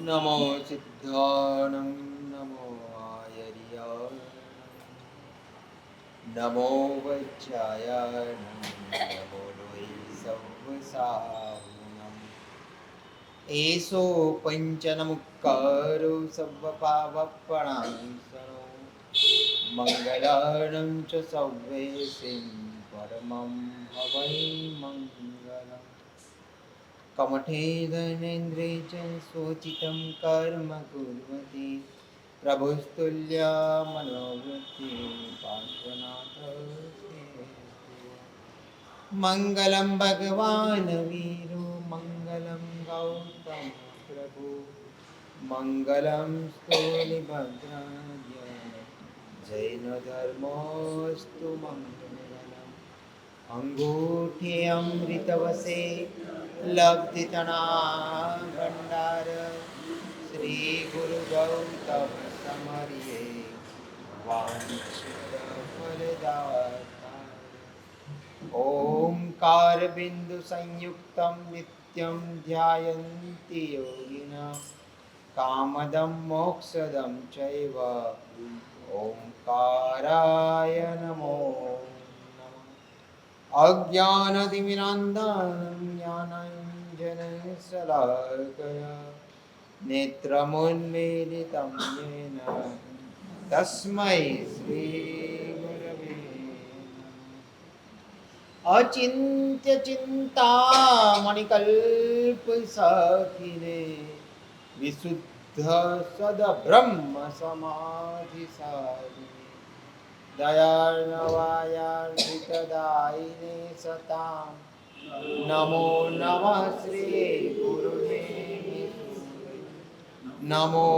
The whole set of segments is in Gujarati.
નમો સિદ્ધાણં નમો આયર્યાય નમો વજ્જાયાય નમો લોહી સવ્વસાહુનમ એસો પંચનમુક્કારો સર્વપાવપણાસનો મંગલાર્ણં ચ સવ્વેસિં પરમં હવૈ મંગલમ કમઠે ધનેન્દ્રે ચ स्वचितं कर्म कुर्वति प्रभुस्तुल्या मनोवृत्ति पार्श्वनाथ मंगलम भगवान वीरो मंगलम गौतम प्रभु मंगलम स्थूलिभद्राय जैन धर्मोस्तु मंगलम अंगूठे अमृतवसे लब्धितना भंडार श्री गुरु गौतम समर्ये वांछित फलदाता ओंकार बिंदु संयुक्तम नित्यं ध्यायन्ति योगिनः कामदं मोक्षदं चैव ओंकाराय नमो अज्ञानतिमिरान्धं ज्ञानाञ्जनशलाकया नेत्रमुन्मीलितं येन तस्मै श्रीगुरवे नमः अचिन्त्यचिन्तामणिकल्पसखिने विशुद्ध सद्ब्रह्म समाधिसारिणे दयार्णवायार्पितदायिने सतां नमो नमः श्री गुरुनेमि नमो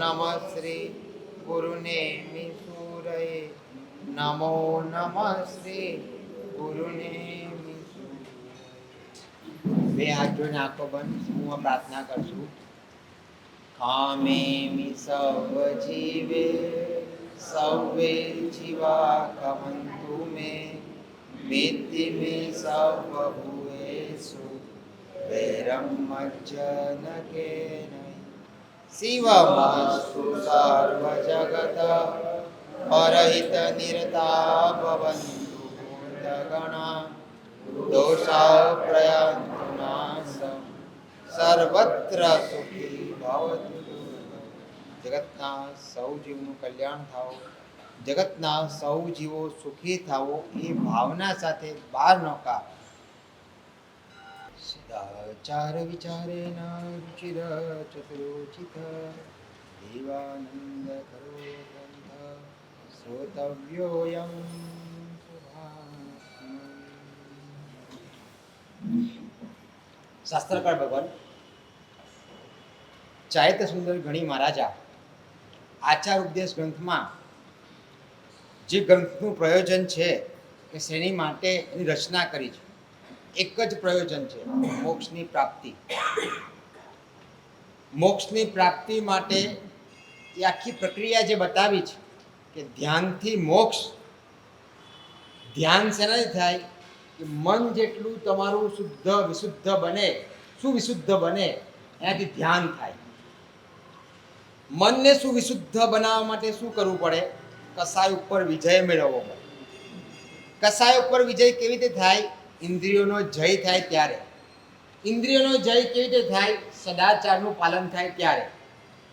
नमः श्री गुरुनेमि सूरये नमो नमः श्री गुरुनेमि બે હાથ જોઈને આંખો બંધ સમૂહ પ્રાર્થના કરશું. કામેમિ સવ જીવે save Jiva કમંતુ May વેત્તિ May serve ભૂએષુ વૈરમ મજ્જન can શિવમસ્તુ સર્વ જગત પરહિત નિરતા ભવન્તુ ભૂતગણા દોષા પ્રયાન્તુ નાશમ સર્વત્ર સુખી ભવતુ. જગતના સૌ જીવનું કલ્યાણ થાઓ, જગતના સૌ જીવો સુખી થાઓ એ ભાવના સાથે 12 નોકા સદાચાર વિચારેન રુચિર ચતુરોચિત દેવાનંદ કરો ગ્રંથ શ્રોતવ્યોયમ શાસ્ત્રકાર ભગવાન ચાયત સુંદર ઘણી મહારાજા આચાર ઉપદેશ ગ્રંથમાં જે ગ્રંથનું પ્રયોજન છે કે શ્રેણી માટે એની રચના કરી છે. એક જ પ્રયોજન છે, મોક્ષની પ્રાપ્તિ. મોક્ષની પ્રાપ્તિ માટે એ આખી પ્રક્રિયા જે બતાવી છે કે ધ્યાનથી મોક્ષ. ધ્યાન શેનાથી થાય કે મન જેટલું તમારું શુદ્ધ વિશુદ્ધ બને, સુવિશુદ્ધ બને એનાથી ધ્યાન થાય. મનને સુવિશુદ્ધ બનાવવા માટે શું કરવું પડે? કસાય ઉપર વિજય મેળવવો પડે. કસાય ઉપર વિજય કેવી રીતે થાય? ઇન્દ્રિયોનો જય થાય ત્યારે. ઇન્દ્રિયોનો જય કેવી રીતે થાય? સદાચારનું પાલન થાય ત્યારે.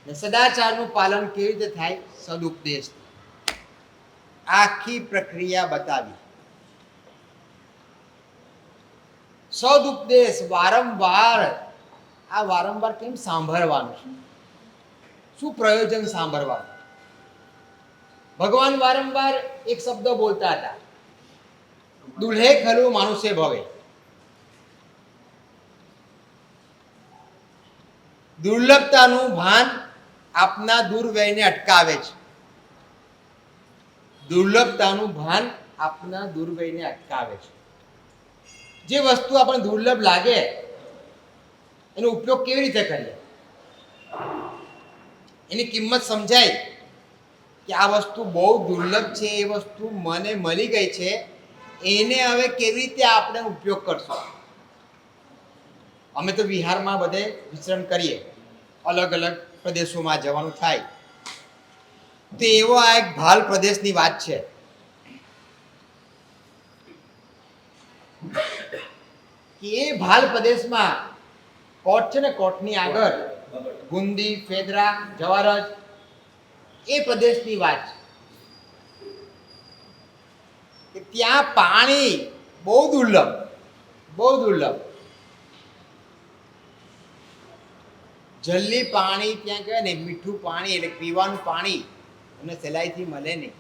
ને સદાચારનું પાલન કેવી રીતે થાય? સદુપદેશ. આખી પ્રક્રિયા બતાવી. સદુપદેશ વારંવાર. આ વારંવાર કેમ સાંભળવાનું છે? શું પ્રયોજન સાંભળવાનું? ભગવાન વારંવાર એક શબ્દ બોલતા હતા, દુલ્હે ખરું માનુષે ભવે. દુર્લભતાનું ભાન આપના દુર્વ્યયને અટકાવે છે. દુર્લભતાનું ભાન આપના દુર્વ્યયને અટકાવે છે. જે વસ્તુ આપણને દુર્લભ લાગે એનો ઉપયોગ કેવી રીતે કરીએ? એની કિંમત સમજાય કે આ વસ્તુ બહુ દુર્લભ છે, એ વસ્તુ મને મળી ગઈ છે, એને હવે કેવી રીતે આપણે ઉપયોગ કરશું? અમે તો વિહારમાં બધે વિચરણ કરીએ અલગ અલગ પ્રદેશોમાં જવાનું થાય. તો એવો આ એક ભાલ પ્રદેશની વાત છે. કે એ ભાલ પ્રદેશમાં કોટ છે ને, કોટની આગળ ગુંદી, ફેદરા, જવારજ, એ પ્રદેશની વાત છે. કે ત્યાં પાણી બહુ દુર્લભ, બહુ દુર્લભ. જલ્દી પાણી ત્યાં કહેવાય ને, મીઠું પાણી એટલે પીવાનું પાણી અમને સહેલાઈથી મળે નહીં.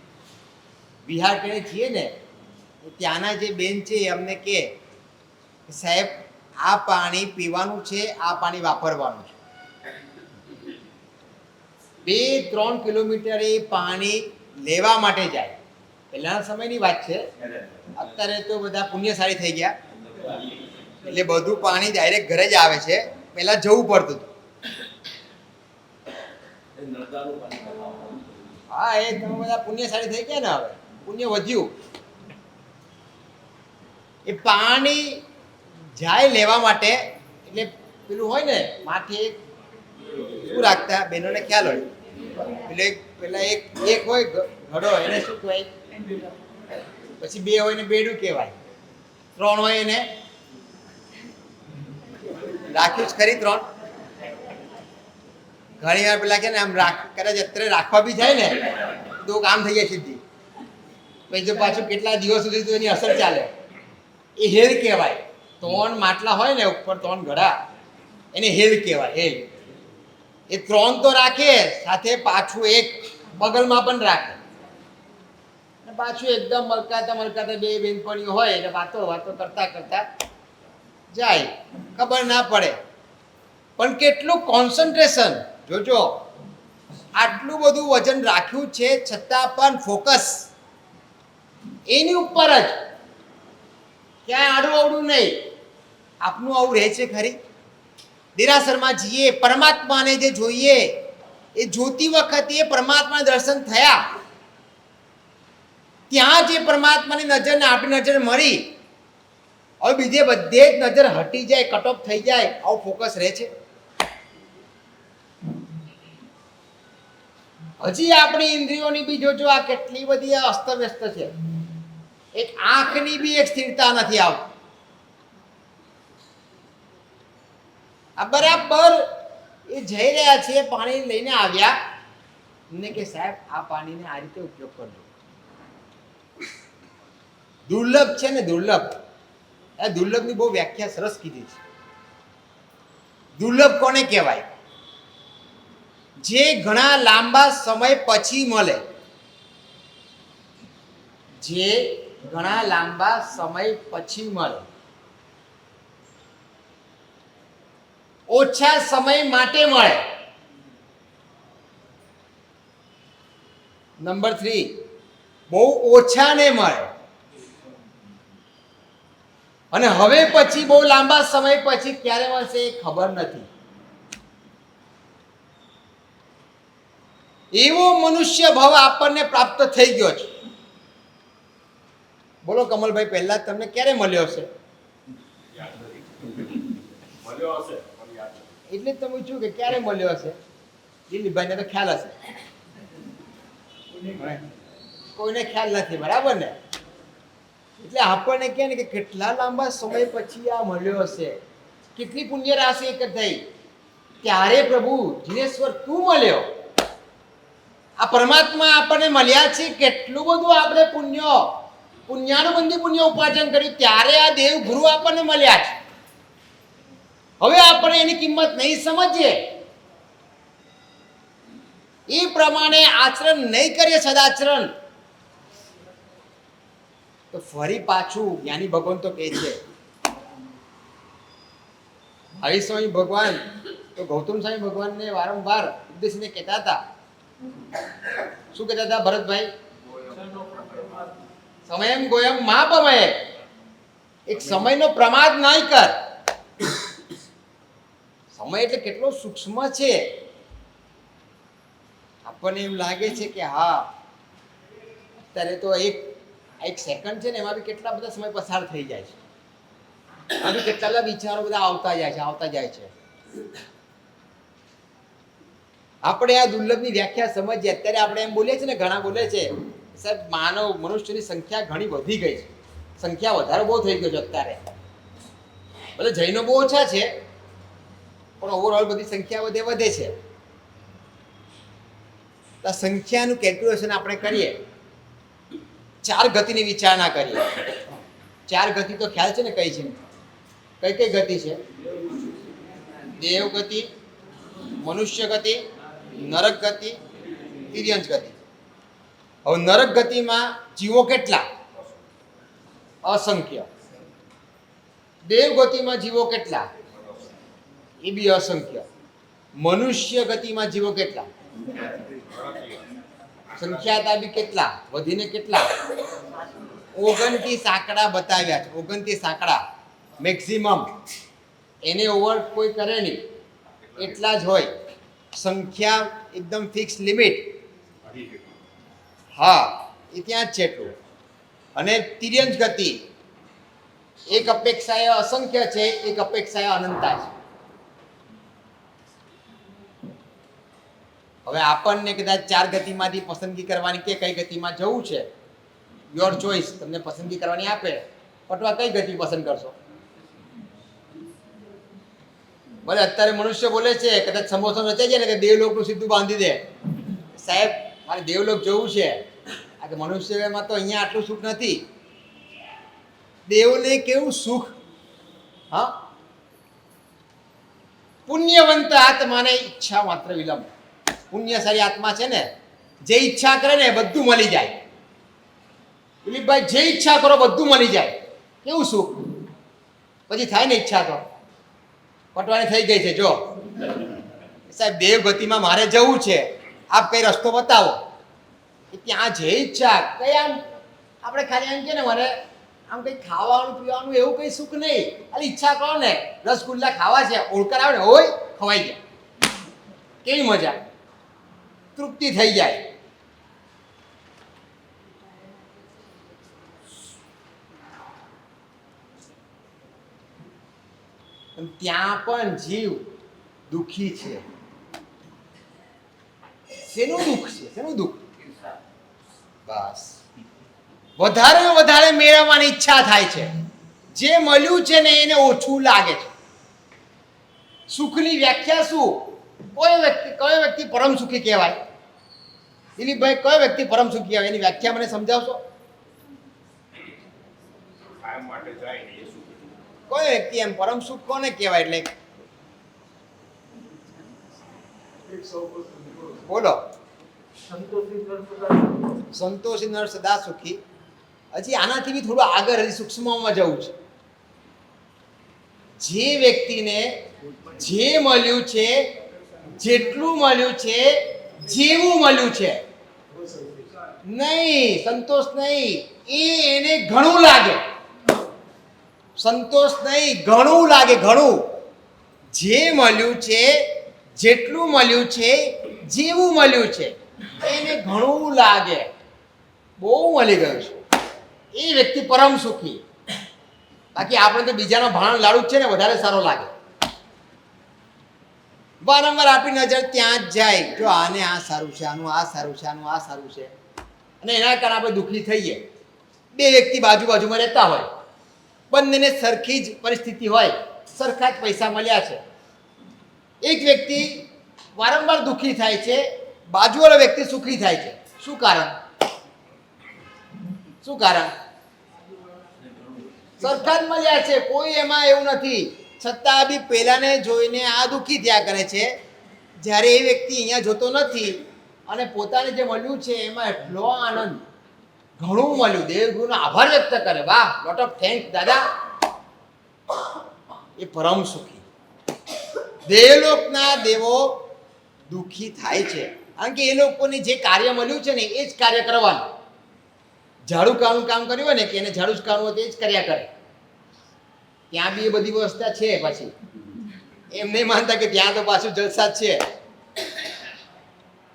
બિહાર કરીને છીએ ને, ત્યાંના જે બેન છે એ અમને કહે, સાહેબ આ પાણી પીવાનું છે, આ પાણી વાપરવાનું છે. 2-3 કિલોમીટર એ પાણી લેવા માટે જાય. પહેલાના સમયની વાત છે, અત્યારે તો બધા પુણ્યશાળી થઈ ગયા એટલે બધું પાણી ડાયરેક્ટ ઘરે જ આવે છે. પહેલા જવું પડતું હતું. હા, એ તમે બધા પુણ્યશાળી થઈ ગયા ને, હવે પુણ્ય વધ્યું. એ પાણી જાય લેવા માટે એટલે પેલું હોય ને, માથે શું રાખતા, બહેનોને ખ્યાલ હોય, એટલે પેલા એક હોય ઘડો, એને શું કહેવાય, પછી 2 હોય ને બેડું કહેવાય, 3 હોય એને રાખ્યું જ ખરી 3. ઘણી વાર પેલા કે ને આમ કદાચ અત્યારે રાખવા બી જાય ને તો કામ થઈ જાય સીધી. પછી જો પાછું કેટલા દિવસ સુધી તો એની અસર ચાલે. એ હેલ કહેવાય. 3 માટલા હોય ને ઉપર, 3 ઘડા, એને હેલ કહેવાય. હેલ એ 3 તો રાખે, સાથે પાછું એક બગલમાં પણ રાખે. અને પાછું એકદમ મલકાતા મલકાતા 2 બેનપણીઓ હોય એટલે વાતો કરતા કરતા જાય, ખબર ના પડે. પણ કેટલું કોન્સન્ટ્રેશન જોજો. આટલું બધું વજન રાખ્યું છે છતાં પણ ફોકસ એની ઉપર જ, ક્યાંય આડું અવડું નહીં. આપનું આવું રહે છે ખરી? દેરાસરમાં જઈએ, પરમાત્માને જે જોઈએ એ જોતી વખતે એ પરમાત્માના દર્શન થયા, ત્યાં જે પરમાત્માની નજરને આપણી નજર મળી, હવે બીજે બધે જ નજર હટી જાય, કટ ઓફ થઈ જાય. આવું ફોકસ રહે છે? હજી આપણી ઇન્દ્રિયોની બી જોજો આ કેટલી બધી અસ્તવ્યસ્ત છે. એક આંખની બી એક સ્થિરતા નથી આવતી. આ બરાબર એ જઈ રહ્યા છે, પાણી લઈને આવ્યા, એમને કે સાહેબ આ પાણીને આ રીતે ઉપયોગ કરજો. દુર્લભ છે ને, દુર્લભ. આ દુર્લભની બહુ વ્યાખ્યા સરસ કીધી છે. દુર્લભ કોને કહેવાય? જે ઘણા લાંબા સમય પછી મળે. જે ઘણા લાંબા સમય પછી મળે, ઓછા સમય માટે મળે. નંબર 3, બહુ ઓછા ને મળે. અને હવે પછી બહુ લાંબા સમય પછી ક્યારે મળશે એ ખબર નથી. એવો મનુષ્ય ભાવ આપણને પ્રાપ્ત થઈ ગયો છે. બોલો કમલભાઈ, પહેલા તમને ક્યારે મળ્યો હશે? એટલે તમે શું કે ક્યારે મળ્યો હશે? દિલીપભાઈને તો ખ્યાલ હશે, કોઈને ખ્યાલ નથી, બરાબર ને? એટલે આપણને કહે ને કે કેટલા લાંબા સમય પછી આ મળ્યો હશે, કેટલી પુણ્ય રાશિ એક થઈ, ત્યારે પ્રભુ જીનેશ્વર તું મળ્યો. આ પરમાત્મા આપણને મળ્યા છે, કેટલું બધું આપણે પુણ્યાનુબંધી પુણ્ય ઉપાર્જન કર્યું, ત્યારે આ દેવ ગુરુ આપણને મળ્યા છે. હવે આપણે એની કિંમત નહીં સમજીએ, એ પ્રમાણે આચરણ નહીં કરીએ, સદાચરણ, તો ફરી પાછું જ્ઞાની ભગવાન તો કહે છે, હરિ સ્વામી ભગવાન તો ગૌતમ સ્વામી ભગવાનને વારંવાર ઉપદેશને કહેતા હતા. શું કહેતા હતા ભરતભાઈ? સમયમ ગોયમ મહાપમય. એક સમયનો પ્રમાદ નહીં કર. સમય એટલે કેટલો સૂક્ષ્મ છે. આપણને એમ લાગે છે કે હા અત્યારે તો એક સેકન્ડ છે ને, એમાં બી કેટલા બધા સમય પસાર થઈ જાય છે. એમાં બી કેટલા વિચારો બધા આવતા જાય છે. આપણે આ દુર્લભની વ્યાખ્યા સમજીએ. અત્યારે આપણે એમ બોલીએ છીએ ને, ઘણા બોલે છે સાહેબ મનુષ્યની સંખ્યા ઘણી વધી ગઈ છે, સંખ્યા વધારો બહુ થઈ ગયો છે અત્યારે. ભલે જૈનો બહુ ઓછા છે પણ ઓવરઓલ બધી સંખ્યા વધે છે. તો સંખ્યાનું કેલ્ક્યુલેશન આપણે કરીએ, 4 ગતિની વિચારણા કરીએ. 4 ગતિ તો ખ્યાલ છે ને કઈ છે? કઈ ગતિ છે? દેવ ગતિ, મનુષ્ય ગતિ, નરક ગતિ, તિર્યંશ ગતિ. હવે નરક ગતિમાં જીવો કેટલા? અસંખ્ય. દેવ ગતિમાં જીવો કેટલા? એ બી અસંખ્ય. મનુષ્ય ગતિમાં જીવો કેટલા? સંખ્યા બી કેટલા વધીને કેટલા? 29 આંકડા બતાવ્યા છે. 29 આંકડા મેક્સિમમ, એને ઓવર કોઈ કરે નહીં, એટલા જ હોય. સંખ્યા એકદમ ફિક્સ લિમિટ. હા, એ ત્યાં જ છે એટલું. અને તિર્યંશ ગતિ, એક અપેક્ષાએ અસંખ્ય છે, એક અપેક્ષાએ અનંતા છે. હવે આપણને કદાચ 4 ગતિમાંથી પસંદગી કરવાની કે કઈ ગતિમાં જવું છે, યોર ચોઈસ, તમને પસંદગી કરવાની આપે, પટવા કઈ ગતિ પસંદ કરશો? ભલે અત્યારે મનુષ્ય બોલે છે કદાચ સમોસા રચાઈ જાય ને કે દેવલોકનું સીધું બાંધી દે, સાહેબ મારે દેવલોક જવું છે. આ કે મનુષ્યમાં તો અહીંયા આટલું સુખ નથી. દેવને કેવું સુખ! હા, પુણ્યવંત આત્માને ઈચ્છા માત્ર વિલંબ. પુણ્યશાળી આત્મા છે ને, જે ઈચ્છા કરે ને બધું મળી જાય. દિલીપભાઈ, જે ઈચ્છા કરો બધું મળી જાય. કેવું સુખ! પછી થાય ને ઈચ્છા તો પટવાની થઈ ગઈ છે. જો સાહેબ દેવ ગતિમાં મારે જવું છે, આપ કઈ રસ્તો બતાવો. ત્યાં જે ઈચ્છા કઈ, આમ આપણે ખાલી એમ કે ને મને આમ કઈ ખાવાનું પીવાનું એવું કઈ સુખ નહીં. ખાલી ઈચ્છા કરો ને, રસગુલ્લા ખાવા છે, ઓળકાર આવે ને હોય ખવાઈ જાય. કેવી મજા! તૃપ્તિ થઈ જાય. ત્યાં પણ જીવ દુઃખી છે. શેનું દુઃખ છે? શેનું દુઃખ? બસ વધારે મેળવવાની ઈચ્છા થાય છે. જે મળ્યું છે ને એને ઓછું લાગે છે. સુખની વ્યાખ્યા શું? કયો વ્યક્તિ પરમ સુખી કહેવાય? દિલીપભાઈ, કયો વ્યક્તિ પરમ સુખી કહેવાય? એની વ્યાખ્યા મને સમજાવશો? કોઈ વ્યક્તિ એમ પરમ સુખ કોને કહેવાય? એટલે બોલો. સંતોષી નર સદા સુખી. હજી આનાથી બી થોડું આગળ, હજી સૂક્ષ્મમાં જવું છે. જે વ્યક્તિને જે મળ્યું છે, જેટલું મળ્યું છે, જેવું મળ્યું છે, નહીં સંતોષ નહીં, એને ઘણું લાગે. સંતોષ નહીં, ઘણું લાગે. ઘણું. જે મળ્યું છે, જેટલું મળ્યું છે, જેવું મળ્યું છે, એને ઘણું લાગે. બહુ મળી ગયું છે, એ વ્યક્તિ પરમ સુખી. બાકી આપણે તો બીજાનો ભાણ લાડુ છે ને વધારે સારો લાગે. વારંવાર આપણી નજર ત્યાં જ જાય. જો આને આ સારું છે, આનું આ સારું છે, આનું આ સારું છે, અને એના કારણે આપણે દુઃખી થઈએ. બે વ્યક્તિ બાજુમાં રહેતા હોય, બંનેને સરખી જ પરિસ્થિતિ હોય, સરખા જ પૈસા મળ્યા છે. એક વ્યક્તિ વારંવાર દુઃખી થાય છે, બાજુવાળો વ્યક્તિ સુખી થાય છે. શું કારણ? શું કારણ? સરખા જ મળ્યા છે, કોઈ એમાં એવું નથી. છતાં બી પેલાને જોઈને આ દુઃખી થયા કરે છે, જ્યારે એ વ્યક્તિ અહીંયા જોતો નથી અને પોતાને જે મળ્યું છે એમાં એટલો આનંદ, ઘણું મળ્યું, દેવગુરુનો આભાર વ્યક્ત કરે. વાહ, લોટ ઓફ થેન્ક્સ દાદા. એ પરમ સુખી. દેવલોકના દેવો દુઃખી થાય છે કારણ કે એ લોકોને જે કાર્ય મળ્યું છે ને એ જ કાર્ય કરવાનું. ઝાડુ કામનું કામ કર્યું હોય ને કે એને ઝાડુ જ કામનું હોય તે જ કર્યા કરે. ત્યાં બી એ બધી વ્યવસ્થા છે. પાછી એમ નહીં માનતા કે ત્યાં તો પાછું જલસા જ છે.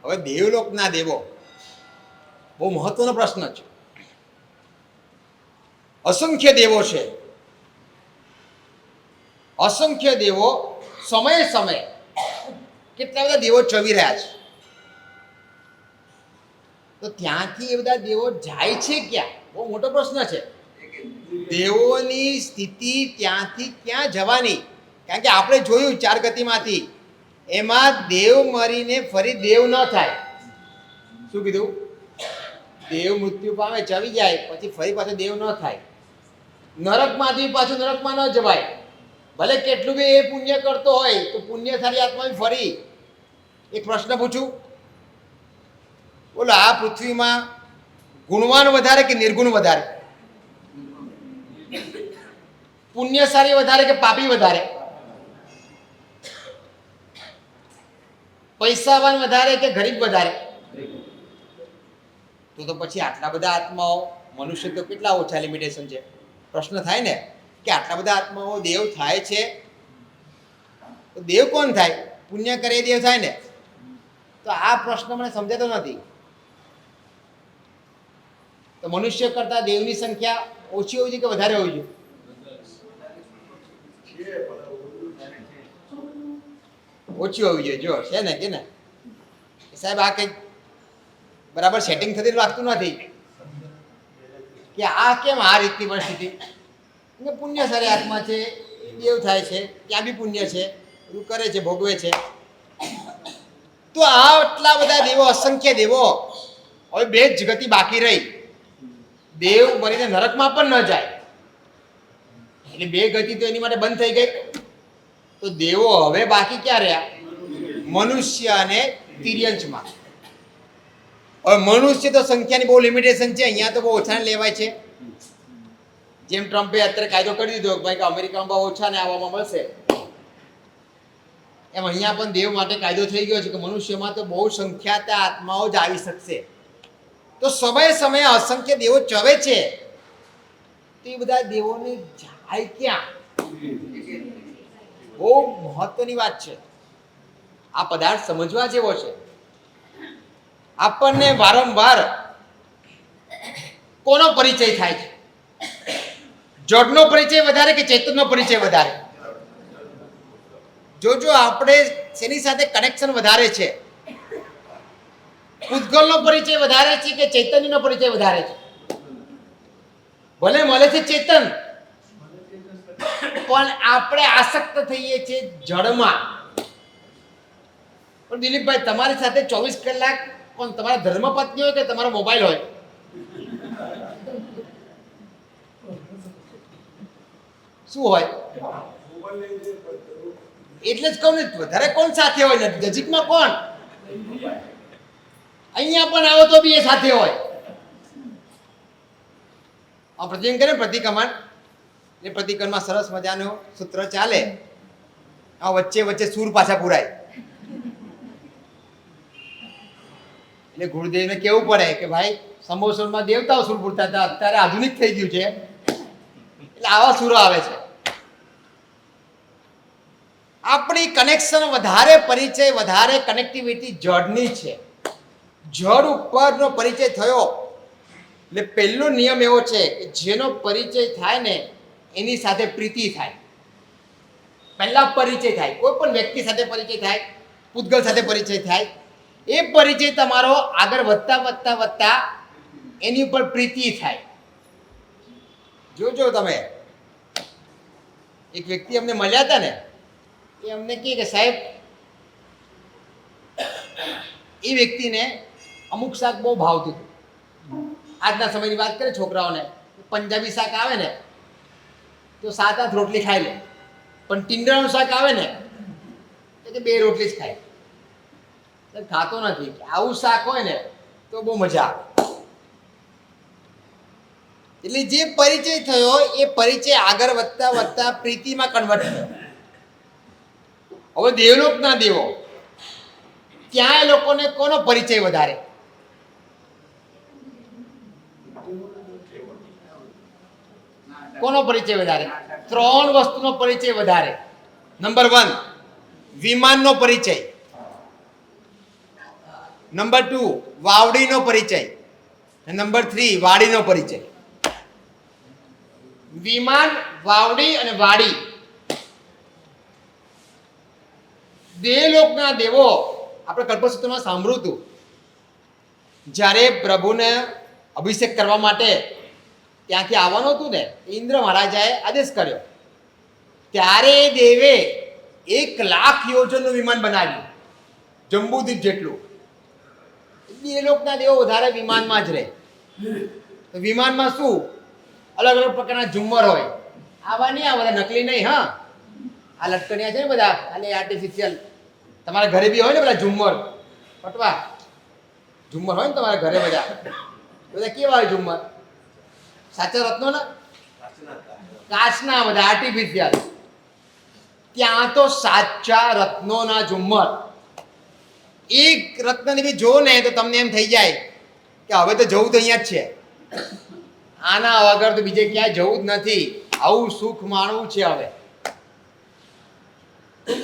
હવે દેવલોકના દેવો બહુ મહત્વનો પ્રશ્ન છે. અસંખ્ય દેવો છે. અસંખ્ય દેવો સમયે કેટલા બધા દેવો ચવી રહ્યા છે. તો ત્યાંથી એ બધા દેવો જાય છે ક્યાં? બહુ મોટો પ્રશ્ન છે. દેવોની સ્થિતિ ત્યાંથી ક્યાં જવાની? કારણ કે આપણે જોયું 4 ગતિમાંથી એમાં દેવ મરીને ફરી દેવ ન થાય. શું કીધું? દેવ મૃત્યુ પામે, ચવી જાય, પછી ફરી પાછો દેવ ન થાય. નરકમાંથી પાછું નરકમાં ન જવાય. ભલે કેટલું બી એ પુણ્ય કરતો હોય તો પુણ્યશાળી આત્મા ફરી. એક પ્રશ્ન પૂછું, બોલો, આ પૃથ્વીમાં ગુણવાન વધારે કે નિર્ગુણ વધારે? પુણ્યશાળી વધારે કે પાપી વધારે? પૈસાવાન વધારે કે ગરીબ વધારે? તો પછી આટલા બધા આત્માઓ, મનુષ્ય તો કેટલા ઓછા લિમિટેશન છે. પ્રશ્ન થાય ને કે આટલા બધા આત્માઓ દેવ થાય છે, તો દેવ કોણ થાય? પુણ્ય કરે દેવ થાય ને. તો આ પ્રશ્ન મને સમજાતો નથી. તો મનુષ્ય કરતા દેવની સંખ્યા ઓછી હોવી જોઈએ કે વધારે હોવી જોઈએ? ઓછી હોવી જોઈએ. જો છે ને કે ને સાહેબ, આ કંઈક બરાબર સેટિંગ થતી લાગતું નથી કે આ કેમ આ રીતની પરિસ્થિતિ. પુણ્યશાળી આત્મા છે, દેવ થાય છે, ત્યાં બી પુણ્ય છે, બધું કરે છે, ભોગવે છે. તો આટલા બધા દેવો, અસંખ્ય દેવો, હવે 2 જ ગતિ બાકી રહી. દેવ મરીને નરકમાં પણ ન જાય, એટલે 2 ગતિ તો એની માટે બંધ થઈ ગઈ. તો દેવો હવે બાકી ક્યાં રહ્યા? મનુષ્ય અને તિર્યંશમાં. હવે મનુષ્ય તો સંખ્યાની બહુ લિમિટેશન છે, અહીંયા તો બહુ ઓછા લેવાય છે. જેમ ટ્રમ્પે અત્યારે કાયદો કરી દીધો ભાઈ કે અમેરિકામાં બહુ ઓછા ને આવવામાં મળશે, એમ અહીંયા પણ દેવ માટે કાયદો થઈ ગયો છે કે મનુષ્યમાં તો બહુ સંખ્યાત આત્માઓ જ આવી શકશે. તો સમયે સમયે અસંખ્ય દેવો ચવે છે, તો એ બધા દેવોને જાય ક્યાં? બહુ મહત્વની વાત છે. આ પદાર્થ સમજવા જેવો છે. આપણને વારંવાર કોનો પરિચય થાય છે? જડનો પરિચય વધારે કે ચૈતન્યનો પરિચય વધારે? જોજો, આપણે શેની સાથે કનેક્શન વધારે છે? પૂતગલનો પરિચય વધારે છે કે ચૈતન્યનો પરિચય વધારે છે? ભલે મળે છે ચેતન, પણ આપણે આસક્ત થઈએ છીએ જડમાં. પણ દિલીપભાઈ, તમારી સાથે 24 કલાક પણ તમારા ધર્મપત્ની હોય કે તમારો મોબાઈલ હોય? શું હોય? એટલે જ કહું ને, વધારે કોણ સાથે હોય? નજીકમાં કોણ? અહીંયા પણ આવો તો બી એ સાથે હોય. આ પ્રતિકરણ કરે, પ્રતિક્રમણ. એ પ્રતિક્રમણમાં સરસ મજાનો સૂત્ર ચાલે. આ વચ્ચે વચ્ચે સૂર પાછા પુરાય. એટલે ગુરુદેવને કેવું પડે કે ભાઈ, સંભોસરમાં દેવતાઓ સૂર પૂરતા હતા, અત્યારે આધુનિક થઈ ગયું છે, એટલે આવા સૂરો આવે છે. આપણી કનેક્શન વધારે, પરિચય વધારે, કનેક્ટિવિટી જડની છે. જડ ઉપરનો પરિચય થયો એટલે પહેલો નિયમ એવો છે કે જેનો પરિચય થાય ને એની સાથે પ્રીતિ થાય. પહેલા પરિચય થાય, કોઈ પણ વ્યક્તિ સાથે પરિચય થાય, પૂતગલ સાથે પરિચય થાય, એ પરિચય તમારો આગળ વધતા વધતા વધતા એની ઉપર પ્રીતિ થાય. જોજો તમે, એક વ્યક્તિ અમને મળ્યા હતા ને, એ અમને કહે કે સાહેબ, એ વ્યક્તિને અમુક શાક બહુ ભાવતું હતું. આજના સમયની વાત કરીએ છોકરાઓને, પંજાબી શાક આવે ને તો 7-8 રોટલી ખાઈ લે, પણ ટીંડરાનું શાક આવે ને તો કે 2 રોટલી જ ખાય. ખાતો નથી. આવું શાક હોય ને તો બહુ મજા આવે. એટલે જે પરિચય થયો એ પરિચય આગળ વધતા વધતા પ્રીતિમાં કન્વર્ટ થયો. હવે દેવલોકના દેવો, ત્યાં એ લોકોને કોનો પરિચય વધારે? કોનો પરિચય વધારે? 3 વસ્તુનો પરિચય વધારે. નંબર 1, વિમાનનો પરિચય. નંબર 2, વાવડીનો પરિચય. નંબર 3, વાડીનો પરિચય. વિમાન, વાવડી અને વાડી, દેવલોકના દેવો. આપણે કલ્પસૂત્રમાં સાંભળ્યું હતું જ્યારે પ્રભુને અભિષેક કરવા માટે ત્યાંથી આવવાનું હતું ને, ઇન્દ્ર મહારાજાએ આદેશ કર્યો, ત્યારે દેવે 1,00,000 યોજનનું વિમાન બનાવ્યું, જંબુદ્વીપ જેટલું. એ લોકના દેવો વધારે વિમાનમાં જ રહે. તો વિમાનમાં શું અલગ અલગ પ્રકારના ઝુમ્મર હોય. આવા નહીં, આ બધા નકલી નહીં. હા, આ લટકણિયા છે ને બધા, ખાલી આર્ટિફિશિયલ. તમારા ઘરે બી હોય ને બધા ઝુમ્મર, પટવા ઝુમ્મર હોય ને તમારા ઘરે બધા કેવા હોય ઝુમ્મર? સાચા રત્નો ના, કાચના, બધા આર્ટિફિશિયલ. ત્યાં તો સાચા રત્નોના ઝુમ્મર. એક રત્નને બી જો ને તો તમને એમ થઈ જાય કે હવે તો જવું તો અહીંયા જ છે, આના વગર તો બીજે ક્યાંય જવું જ નથી, આવું સુખ માણવું છે. હવે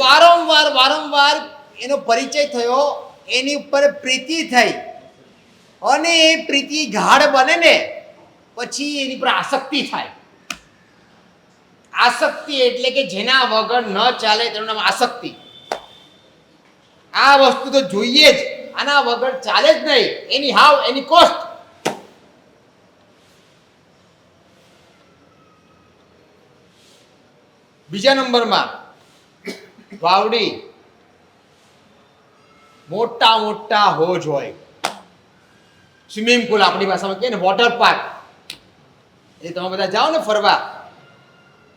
વારંવાર એનો પરિચય થયો, એની ઉપર પ્રીતિ થઈ, અને એ પ્રીતિ ગાઢ બને ને પછી એની પર આસક્તિ થાય. આસક્તિ એટલે કે જેના વગર ન ચાલે તેનું નામ આસક્તિ. આ વસ્તુ તો જોઈએ જ, આના વગર ચાલે જ નહીં, એની હાવ એની કોસ્ટ. બીજા નંબરમાં વાવડી. મોટા મોટા હોજ હોય, સ્વિમિંગ પુલ આપણી ભાષામાં કહે ને, વોટર પાર્ક. એ તમે બધા જાઓ ને ફરવા,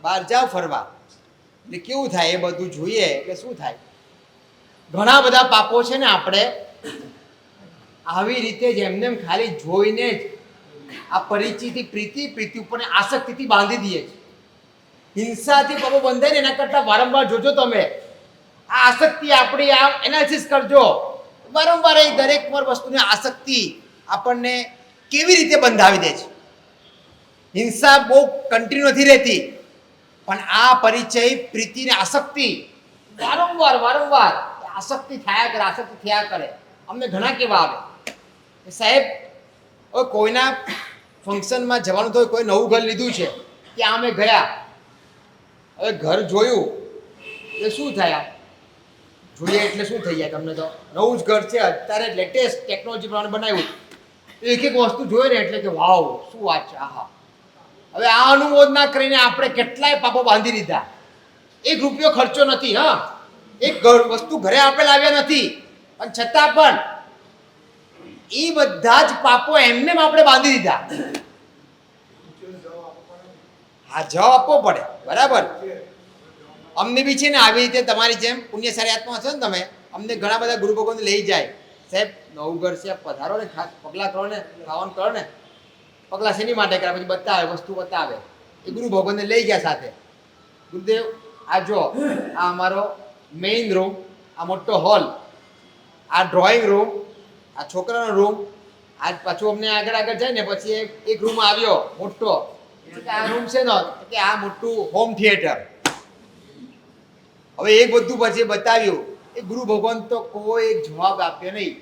બહાર જાઓ ફરવા, એટલે કેવું થાય એ બધું જોઈએ એટલે શું થાય? ઘણા બધા પાપો છે ને આપણે આવી રીતે જ એમને ખાલી જોઈને જ આ પરિચિતિ પ્રીતિ ઉપર આસક્તિથી બાંધી દઈએ છીએ. હિંસાથી પાપો બંધાય ને એના કરતા વારંવાર જોજો તમે આ આસક્તિ આપણી, આ એનાલિસિસ કરજો વારંવાર. એ દરેક વસ્તુની આસક્તિ આપણને કેવી રીતે બંધાવી દે છે. હિંસા બહુ કન્ટિન્યુ નથી રહેતી, પણ આ પરિચય પ્રીતિ ને આસક્તિ વારંવાર આસક્તિ થયા કરે. અમને ઘણા કેવા આવે, સાહેબ હવે કોઈના ફંક્શનમાં જવાનું તો કોઈ નવું ઘર લીધું છે, ત્યાં અમે ગયા, હવે ઘર જોયું એટલે શું થાય? જોઈએ એટલે શું થઈ જાય? તમને તો નવું જ ઘર છે, અત્યારે લેટેસ્ટ ટેકનોલોજી પ્રમાણે બનાવ્યું, એક વસ્તુ જોઈએ ને એટલે કે વાવ શું વાત છે, આહા. હવે આ અનુમોદના કરીને આપણે કેટલાય પાપો બાંધી દીધા. 1 રૂપિયો ખર્ચો નથી, હા, એક વસ્તુ ઘરે આપણે લાવ્યા નથી, પણ છતાં પણ એ બધા જ પાપો એમને આપણે બાંધી દીધા. હા, જવાબ આપવો પડે, બરાબર. અમને બી છે ને આવી રીતે તમારી જેમ પુણ્યશાળી આત્મા છો ને તમે, અમને ઘણા બધા ગુરુ ભગવાન લઈ જાય, સાહેબ નવું ઘર છે, પધારો ને, ખાસ પગલા કરો ને, ખાવાનું કરો ને. પગલા શેની માટે કરે? પછી બતાવે, વસ્તુ બતાવે. એ ગુરુ ભગવાનને લઈ ગયા સાથે. ગુરુદેવ આ જો, આ અમારો મેઇન રૂમ, આ મોટો હોલ, આ ડ્રોઈંગ રૂમ, આ છોકરાનો રૂમ, આ પાછું અમને આગળ જાય ને પછી એક રૂમ આવ્યો મોટો, આ રૂમ છે ને કે આ મોટું હોમ થિયેટર. હવે એ બધું પછી બતાવ્યું. એ ગુરુ ભગવાન તો કોઈ જવાબ આપ્યો નહીં.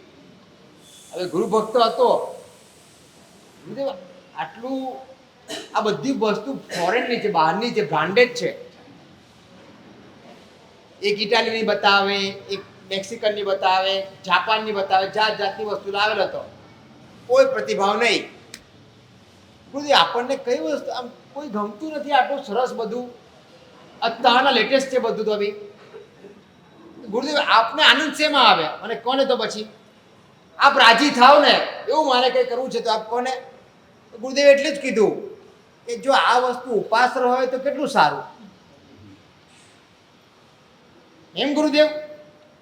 હવે ગુરુ ભક્ત હતો, આટલું આ બધી વસ્તુ ફોરેનની છે, બહારની છે, બ્રાન્ડેડ છે. એક ઇટાલીની બતાવે, એક મેક્સિકનની બતાવે, જાપાનની બતાવે, જાતની વસ્તુ લાવેલો હતો, કોઈ પ્રતિભાવ નહીં. ગુરુદેવ આપણને કઈ વસ્તુ આમ કોઈ ગમતું નથી, આટલું સરસ બધું અત્યારના લેટેસ્ટ છે બધું. તો બી ગુરુદેવ આપને આનંદ શેમાં આવે? મને કોને તો પછી આપ રાજી થાવ ને, એવું મારે કંઈ કરવું છે તો આપ કોને. ગુરુદેવ એટલે જ કીધું કે જો આ વસ્તુ ઉપાસર હોય તો કેટલું સારું. એમ ગુરુદેવ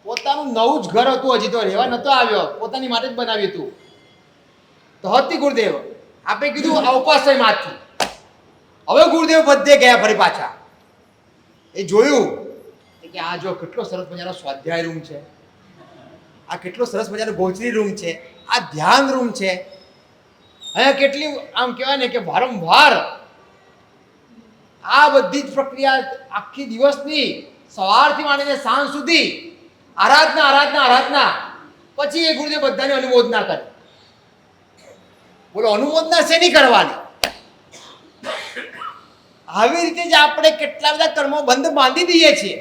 પોતાનું નવું જ ઘર હતું, હજી તો રહેવા નતો આવ્યો, પોતાની માટે જ બનાવ્યું હતું તો હતી. ગુરુદેવ આપે કીધું આ ઉપાસય માંથી. હવે ગુરુદેવ બધે ગયા ફરી પાછા. એ જોયું કે આ જો કેટલો સરસ મજાનો સ્વાધ્યાય રૂમ છે, આ કેટલો સરસ મજાનો ગોચરી રૂમ છે, આ ધ્યાન રૂમ છે. અહીંયા કેટલી આમ કહેવાય ને કે વારંવાર આ બધી જ પ્રક્રિયા આખી દિવસની સવારથી માંડીને સાંજ સુધી આરાધના. પછી એ ગુરુદેવ બધાને અનુમોદના કરે. બોલો અનુમોદના શેની કરવાની? આવી રીતે જ આપણે કેટલા બધા કર્મો બંધ બાંધી દઈએ છીએ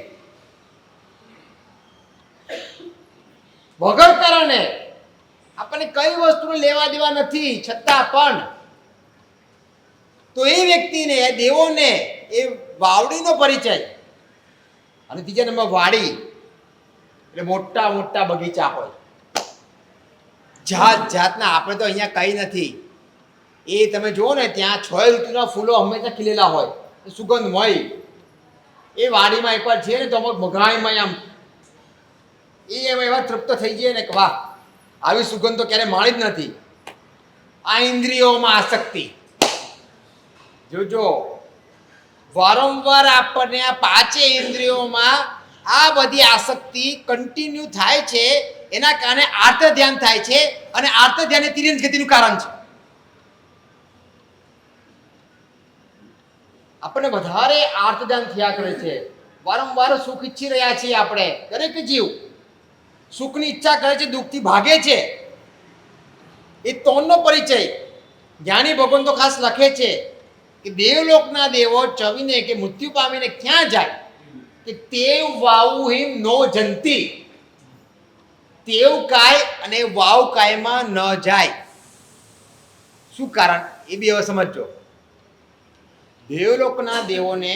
વગર કારણે. આપણને કઈ વસ્તુનો લેવા દેવા નથી, છતાં પણ તો એ વ્યક્તિને, એ દેવોને એ વાવડીનો પરિચય. અને ત્રીજા નંબર વાડી એટલે મોટા મોટા બગીચા હોય, જાત જાતના. આપણે તો અહીંયા કઈ નથી. એ તમે જુઓ ને, ત્યાં 6 ઋતુના ફૂલો હંમેશા ખીલેલા હોય, સુગંધમય. એ વાડીમાં એકવાર છે ને તો મગાઈમાં આમ એમ એવા તૃપ્ત થઈ જાય ને કે વાહ, આવી સુગંધ તો ક્યારે માણી જ નથી. આ ઇન્દ્રિયોમાં આસક્તિ. જોજો, વારંવાર આપણને આ 5 ઇન્દ્રિયોમાં આ બધી આસક્તિ કન્ટિન્યુ થાય છે. એના કારણે આર્ત ધ્યાન થાય છે, અને આર્ત ધ્યાન એ તિર્યંસ ગતિનું કારણ છે. આપણને વધારે આર્ત ધ્યાન થયા કરે છે. વારંવાર સુખ ઈચ્છી રહ્યા છીએ આપણે. દરેક જીવ સુખની ઈચ્છા કરે છે, દુઃખથી ભાગે છે. એ ત્રણનો પરિચય જ્ઞાની ભગવાન તો ખાસ લખે છે કે દેવલોકના દેવો ચવીને કે મૃત્યુ પામીને ક્યાં જાય કે તેવ વાવુ હિમ નો જંતી. તેવ કાય અને વાવ કાયમાં ન જાય. શું કારણ એ બી હવે સમજો. દેવલોકના દેવોને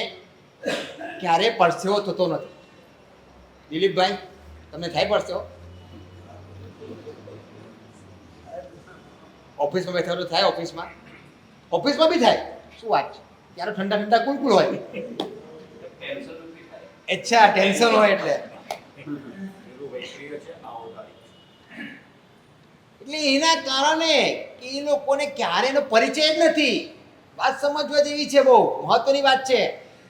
ક્યારે પરસેવો થતો નથી. દિલીપભાઈ, તમને થાય પરસેવો? ઓફિસમાં બેઠા તો થાય? ઓફિસમાં બી થાય? શું વાત છે? ત્યારે ઠંડા ઠંડા કુલકુલ હોય. અચ્છા, ટેન્શન હોય એટલે એના કારણે એ લોકોને ક્યારે એનો પરિચય જ નથી. વાત સમજવા જેવી છે, બહુ મહત્વની વાત છે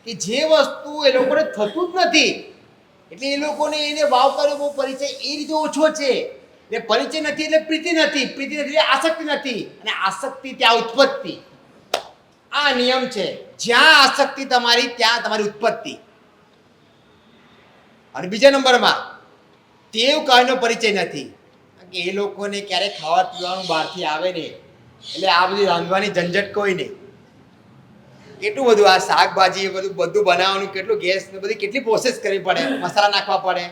કે જે વસ્તુ એ લોકોને થતું જ નથી, એટલે એ લોકોને એને વાવ કર્યો બહુ પરિચય એ રીતે ઓછો છે. એટલે પરિચય નથી એટલે પ્રીતિ નથી, પ્રીતિ નથી એટલે આસક્તિ નથી, અને આસક્તિ ત્યાં ઉત્પત્તિ. આ નિયમ છે. જ્યાં આસક્તિ તમારી ત્યાં તમારી ઉત્પત્તિ. અને બીજા નંબરમાં તેવ કાયનો પરિચય નથી. કે એ લોકોને ક્યારે ખાવા પીવાનું બહારથી આવે નહીં, એટલે આ બધી રાંધવાની ઝંઝટ કોઈ નહીં. કેટલું બધું આ શાકભાજી બધું બનાવવાનું, કેટલું ગેસ ને બધી કેટલી પ્રોસેસ કરવી પડે, મસાલા નાખવા પડે.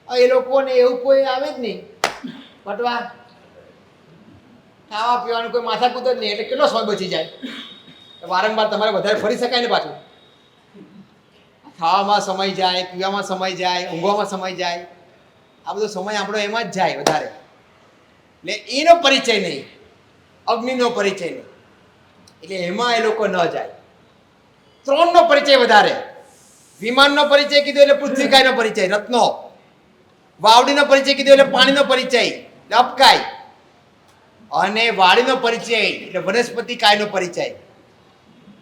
એ લોકોને એવું કોઈ આવે જ નહીં પટવા. ખાવા પીવાનું કોઈ માથાકૂટ જ નહીં, એટલે કેટલો સમય બચી જાય. વારંવાર તમારે વધારે ફરી શકાય ને પાછું. ખાવામાં સમય જાય, પીવામાં સમય જાય, ઊંઘવામાં સમય જાય. આ બધો સમય આપણો એમાં જ જાય વધારે. એટલે એનો પરિચય નહીં, અગ્નિનો પરિચય નહીં, એટલે એમાં એ લોકો ન જાય. 3નો પરિચય વધારે. વિમાનનો પરિચય કીધો એટલે પૃથ્વીકાયનો પરિચય રત્નો. વાવડીનો પરિચય કીધો એટલે પાણીનો પરિચય એટલે અપકાય. અને વાડીનો પરિચય એટલે વનસ્પતિ કાયનો પરિચય.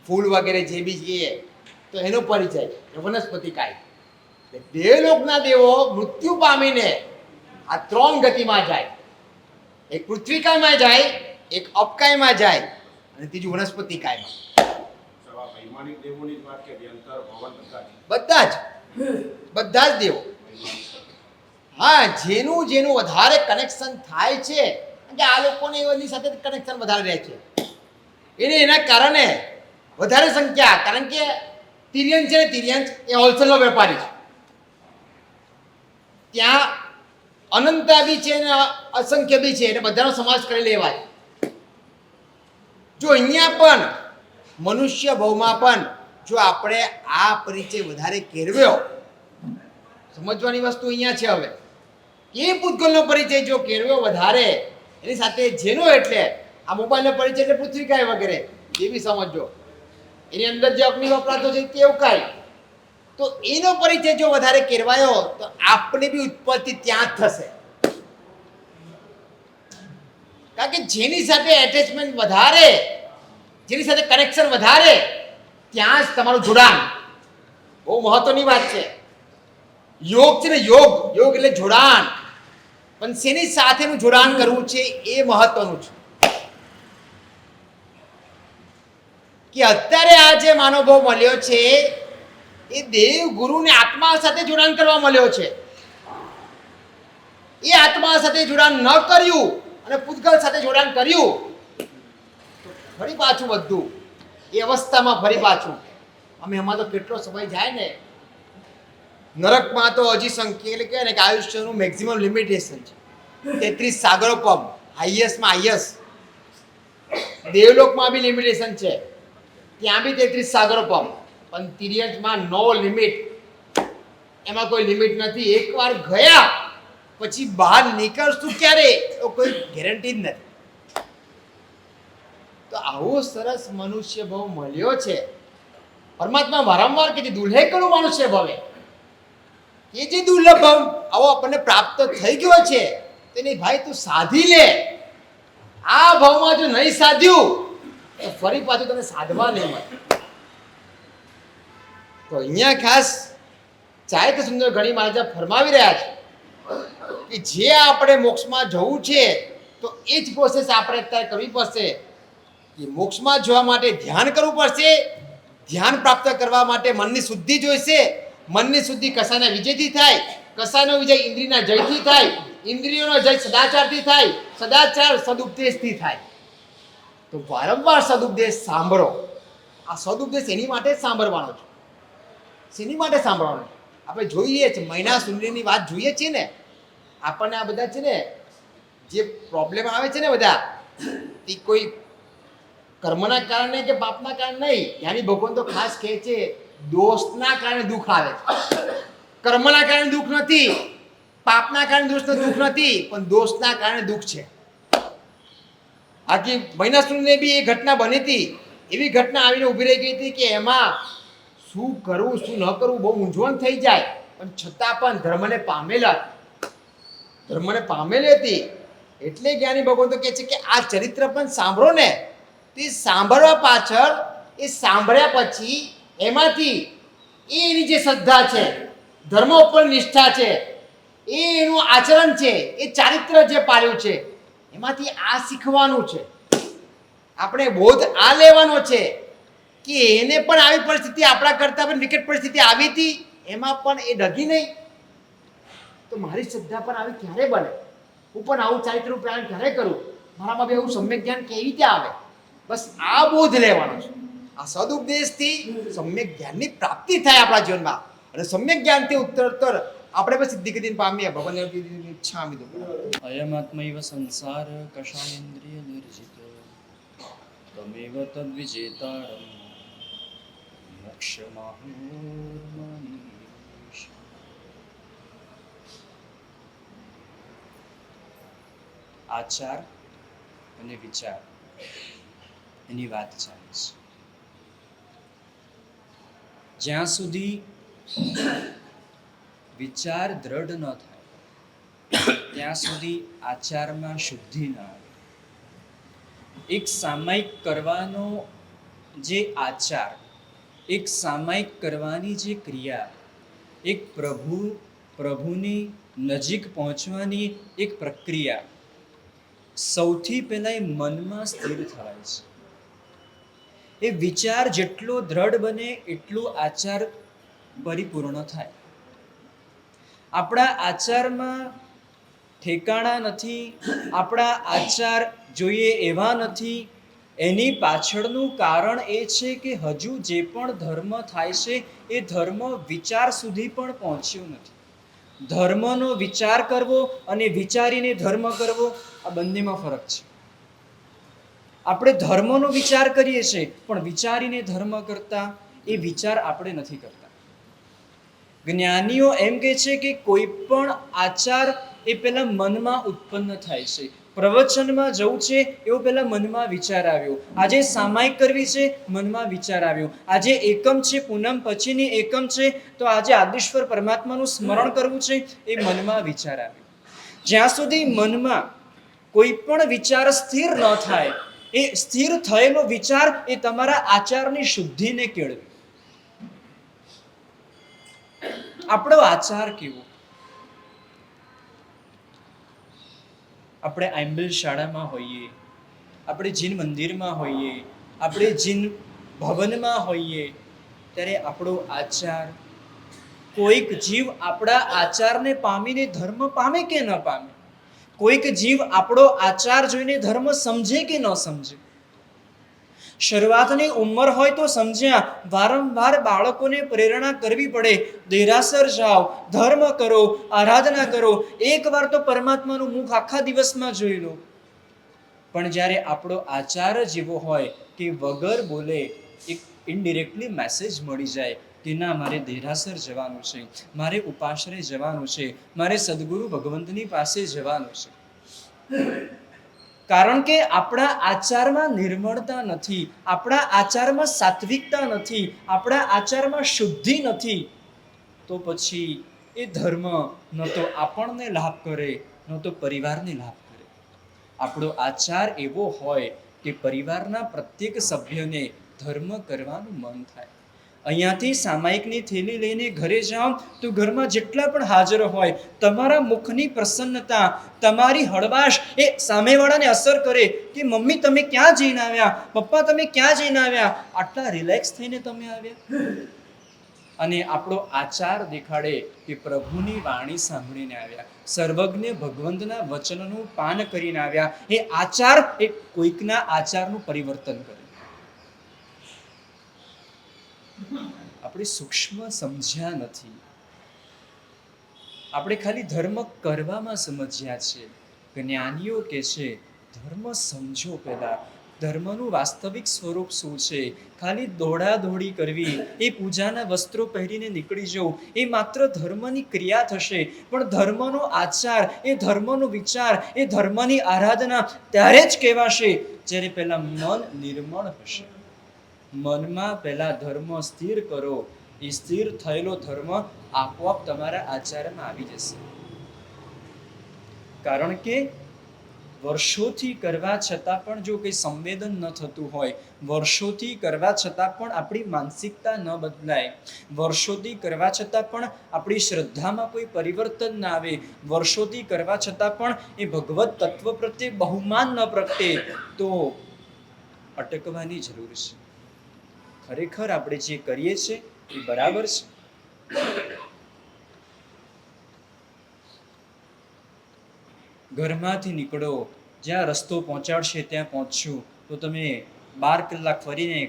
ફૂલ વગેરે જે બી છે તો એનો પરિચય એટલે વનસ્પતિ કાય. દેવલોકના દેવો મૃત્યુ પામીને આ 3 ગતિમાં જાય. એક પૃથ્વીકાયમાં જાય, એક અપકાયમાં જાય, અને ત્રીજું વનસ્પતિ કાયમાં. બધા જ દેવો. હા, જેનું વધારે કનેક્શન થાય છે, કે આ લોકોને એની સાથે કનેક્શન વધારે રહે છે, એના કારણે વધારે સંખ્યા. કારણ કે તિર્યંસ છે ને, તિર્યંસ એ હોલસેલનો વેપારી છે. ત્યાં અનંતા બી છે ને અસંખ્ય બી છે, એટલે બધાનો સમાસ કરી લેવાય. જો અહીંયા પણ મનુષ્ય ભાવમાં પણ જો આપણે આ પરિચય વધારે કેળવ્યો, સમજવાની વસ્તુ અહીંયા છે. હવે એ પૂતગલનો પરિચય જો કેળવ્યો વધારે, એની સાથે જેનો એટલે આ મોબાઈલનો પરિચય એટલે પૃથ્વીકાય વગેરે એ બી સમજો. એની અંદર જે અગ્નિ વપરાતો છે તે અવકાય. તો એનો પરિચય જો વધારે કેળવાયો તો આપણી બી ઉત્પત્તિ ત્યાં જ થશે. કારણ કે જેની સાથે એટેચમેન્ટ વધારે, જેની સાથે કનેક્શન વધારે, ત્યાં જ તમારું જોડાણ. બહુ મહત્વની વાત છે. યોગ છે ને, યોગ એટલે જોડાણ. પણ શેની સાથેનું જોડાણ કરવું છે એ મહત્વનું છે. કે અત્યારે આ જે માનવભાવ મળ્યો છે એ દેવ ગુરુને આત્મા સાથે જોડાણ કરવા મળ્યો છે. એ આત્મા સાથે જોડાણ ન કર્યું અને પૂતગલ સાથે જોડાણ કર્યું તો ફરી પાછું બધું એ અવસ્થામાં ફરી પાછું. અમે એમાં તો કેટલો સમય જાય ને. નરકમાં તો હજી સંખ્યા એટલે કહેવાય ને કે આયુષ્યનું મેક્સિમમ લિમિટેશન છે 33 સાગરો પગ. હાઈએસ્ટમાં હાઈએસ્ટ દેવલોકમાં બી લિમિટેશન છે, ત્યાં બી 33 સાગરો પંપ, પણ તિર્યંશમાં નો લિમિટ. એમાં કોઈ લિમિટ નથી. એકવાર ગયા પછી બહાર નીકળશું ક્યારે તો કોઈ ગેરંટી જ નથી. તો આવો સરસ મનુષ્ય ભાવ મળ્યો છે. પરમાત્મા વારંવાર કે દુલ્હે કરું મનુષ્ય ભાવે એ જે દુર્લભ ભાવ આવો આપણને પ્રાપ્ત થઈ ગયો છે તેની ભાઈ તું સાધી લે. આ ભાવમાં જો નહીં સાધ્યું તો ફરી પાછું તને સાધવા નહીં મળે. તો અહીંયા ખાસ ચારિત્ર સુંદર ઘણી મહારાજા ફરમાવી રહ્યા છે કે જે આપણે મોક્ષમાં જવું છે તો એ જ પ્રોસેસ આપણે અત્યારે કરવી પડશે કે મોક્ષમાં જવા માટે ધ્યાન કરવું પડશે. ધ્યાન પ્રાપ્ત કરવા માટે મનની શુદ્ધિ જોઈશે. મનની શુદ્ધિ કસાના વિજયથી થાય, કસાનો વિજય ઇન્દ્રિયના જયથી થાય, ઇન્દ્રિયોનો જય સદાચારથી થાય, સદાચાર સદુપદેશથી થાય. તો વારંવાર સદુપદેશ સાંભળો. આ સદુપદેશ એની માટે જ સાંભળવાનો છે. શેની માટે સાંભળવાનો છે? આપણે જોઈએ છીએ મહિના સુંદરીની વાત જોઈએ છીએ ને, આપણને આ બધા છે ને જે પ્રોબ્લેમ આવે છે ને બધા એ કોઈ કર્મના કારણે કે પાપના કારણે નહીં. યાની ભગવાન તો ખાસ કહે છે દોષના કારણે દુઃખ આવે છે. કર્મના કારણે દુઃખ નથી, પાપના કારણે દુઃખ નથી, પણ દોષના કારણે દુઃખ છે. આખી મહિનાસુરને બી એ ઘટના બની હતી. એવી ઘટના આવીને ઊભી રહી ગઈ હતી કે એમાં શું કરવું શું ન કરવું બહુ મૂંઝવણ થઈ જાય, પણ છતાં પણ ધર્મને પામેલી હતી. એટલે જ્ઞાની ભગવાન તો કહે છે કે આ ચરિત્ર પણ સાંભળો ને, તે સાંભળવા પાછળ એ સાંભળ્યા પછી એમાંથી એની જે શ્રદ્ધા છે, ધર્મ ઉપર નિષ્ઠા છે, એનું આચરણ છે, એ ચારિત્ર જે પાળ્યું છે એમાંથી આ શીખવાનું છે. આપણે બોધ આ લેવાનો છે કે એને પણ આવી પરિસ્થિતિ આપણા કરતા પણ વિકટ પરિસ્થિતિ આવી હતી, એમાં પણ એ ડગી નહીં. તો મારી શ્રદ્ધા પણ આવી ક્યારે બને? હું પણ આવું ચારિત્રનું પાલન ક્યારે કરું? મારામાં બી એવું સમ્યક જ્ઞાન કેવી રીતે આવે? બસ આ બોધ લેવાનો છે. આ સદુપદેશથી સમ્યક જ્ઞાનની પ્રાપ્તિ થાય આપણા જીવનમાં, અને સમ્યક જ્ઞાનથી ઉત્તરોત્તર આપણે પણ સિદ્ધિ ગતિને પામીએ. ભગવાનની ઈચ્છા આમી દો. અયમાત્મૈવ સંસાર કષાયેન્દ્રિય નિર્જિત તમેવ તદ્વિજેતારં મોક્ષમાહુર્મનીષ. આચાર અને વિચાર એની વાત ચાલે છે. જ્યાં સુધી વિચાર દ્રઢ ન થાય ત્યાં સુધી આચારમાં શુદ્ધિ ન આવે. એક સામાયિક કરવાનો જે આચાર, એક સામાયિક કરવાની જે ક્રિયા, એક પ્રભુની નજીક પહોંચવાની એક પ્રક્રિયા સૌથી પહેલા એ મનમાં સ્થિર થાય છે. એ વિચાર જેટલો દ્રઢ બને એટલું આચાર પરિપૂર્ણ થાય. આપણા આચારમાં ઠેકાણા નથી, આપણા આચાર જોઈએ એવા નથી. એની પાછળનું કારણ એ છે કે હજુ જે પણ ધર્મ થાય છે એ ધર્મ વિચાર સુધી પણ પહોંચ્યો નથી. ધર્મનો વિચાર કરવો અને વિચારીને ધર્મ કરવો આ બંનેમાં ફરક છે. આપણે ધર્મનો વિચાર કરીએ છીએ પણ વિચારીને ધર્મ કરતા એ વિચાર આપણે નથી કરતા. જ્ઞાનીઓ એમ કહે છે કે કોઈ પણ આચાર એ પહેલા મનમાં ઉત્પન્ન થાય છે. પ્રવચનમાં જવું છે એવો પહેલા મનમાં વિચાર આવ્યો. આજે સામાયિક કરવી છે, મનમાં વિચાર આવ્યો. આજે એકમ છે, પૂનમ પછીની એકમ છે, તો આજે આદિશ્વર પરમાત્માનું સ્મરણ કરવું છે, એ મનમાં વિચાર આવ્યો. જ્યાં સુધી મનમાં કોઈ પણ વિચાર સ્થિર ન થાય, એ સ્થિર થયેલો વિચાર એ તમારા આચારની શુદ્ધિને કેળવે. આપણો આચાર કેવો? આપણે આંબેલ શાળામાં હોઈએ, આપણે જીન મંદિરમાં હોઈએ, આપણે જીન ભવનમાં હોઈએ, ત્યારે આપણો આચાર, કોઈક જીવ આપણા આચારને પામીને ધર્મ પામે કે ન પામે? કોઈક જીવ આપણો આચાર જોઈને ધર્મ સમજે કે ન સમજે? શરૂઆતની ઉંમર હોય તો સમજ્યા. વારંવાર બાળકોને પ્રેરણા કરવી પડે. દેરાસર જાઓ, ધર્મ કરો, આરાધના કરો. એકવાર તો પરમાત્માનું મુખ આખા દિવસમાં જોઈ લો. પણ જ્યારે આપણો આચાર જ એવો હોય કે વગર બોલે એક ઇનડિરેક્ટલી મેસેજ મળી જાય કે ના, મારે દેરાસર જવાનું છે, મારે ઉપાશ્રય જવાનું છે, મારે સદગુરુ ભગવંતની પાસે જવાનું છે, કારણ કે આપણા આચારમાં નિર્મળતા નથી, આપણા આચારમાં સાત્વિકતા નથી, આપણા આચારમાં શુદ્ધિ નથી, તો પછી એ ધર્મ ન તો આપણને લાભ કરે, ન તો પરિવારને લાભ કરે. આપણો આચાર એવો હોય કે પરિવારના પ્રત્યેક સભ્યને ધર્મ કરવાનું મન થાય. અહીંયાથી સામાયિકની થેલી લઈને ઘરે જાઓ તો ઘરમાં જેટલા પણ હાજર હોય, તમારા મુખની પ્રસન્નતા, તમારી હળવાશ એ સામેવાળાને અસર કરે કે મમ્મી તમે ક્યાં જઈને આવ્યા, પપ્પા તમે ક્યાં જઈને આવ્યા, આટલા રિલેક્સ થઈને તમે આવ્યા. અને આપણો આચાર દેખાડે કે પ્રભુની વાણી સાંભળીને આવ્યા, સર્વજ્ઞ ભગવંતના વચનનું પાન કરીને આવ્યા. એ આચાર એ કોઈકના આચારનું પરિવર્તન કરે. આપણે સૂક્ષ્મ સમજ્યા નથી, આપણે ખાલી ધર્મ કરવામાં સમજ્યા છે. જ્ઞાનીઓ કે છે ધર્મ સમજો પહેલા, ધર્મનું વાસ્તવિક સ્વરૂપ શું છે. ખાલી દોડાદોડી કરવી, એ પૂજાના વસ્ત્રો પહેરીને નીકળી જવું, એ માત્ર ધર્મની ક્રિયા થશે. પણ ધર્મનો આચાર, એ ધર્મનો વિચાર, એ ધર્મની આરાધના ત્યારે જ કહેવાશે જ્યારે પહેલા મન નિર્મળ હશે. મનમાં પહેલા ધર્મ સ્થિર કરો, એ સ્થિર થયેલો ધર્મ આપોઆપ તમારા આચારમાં આવી જશે. કારણ કે વર્ષોથી કરવા છતાં પણ જો કંઈ સંવેદન ન થતું હોય, વર્ષોથી કરવા છતાં પણ આપણી માનસિકતા ન બદલાય, વર્ષોથી કરવા છતાં પણ આપણી શ્રદ્ધામાં કોઈ પરિવર્તન ના આવે, વર્ષોથી કરવા છતાં પણ એ ભગવત તત્વ પ્રત્યે બહુમાન ન પ્રગટે, તો અટકવાની જરૂર છે. ખરેખર આપણે જે કરીએ છીએ એ બરાબર છે. ઘરમાંથી નીકળો, જ્યાં રસ્તો પહોંચાડશે ત્યાં પહોંચશું, તો તમે 12 કલાક ફરીને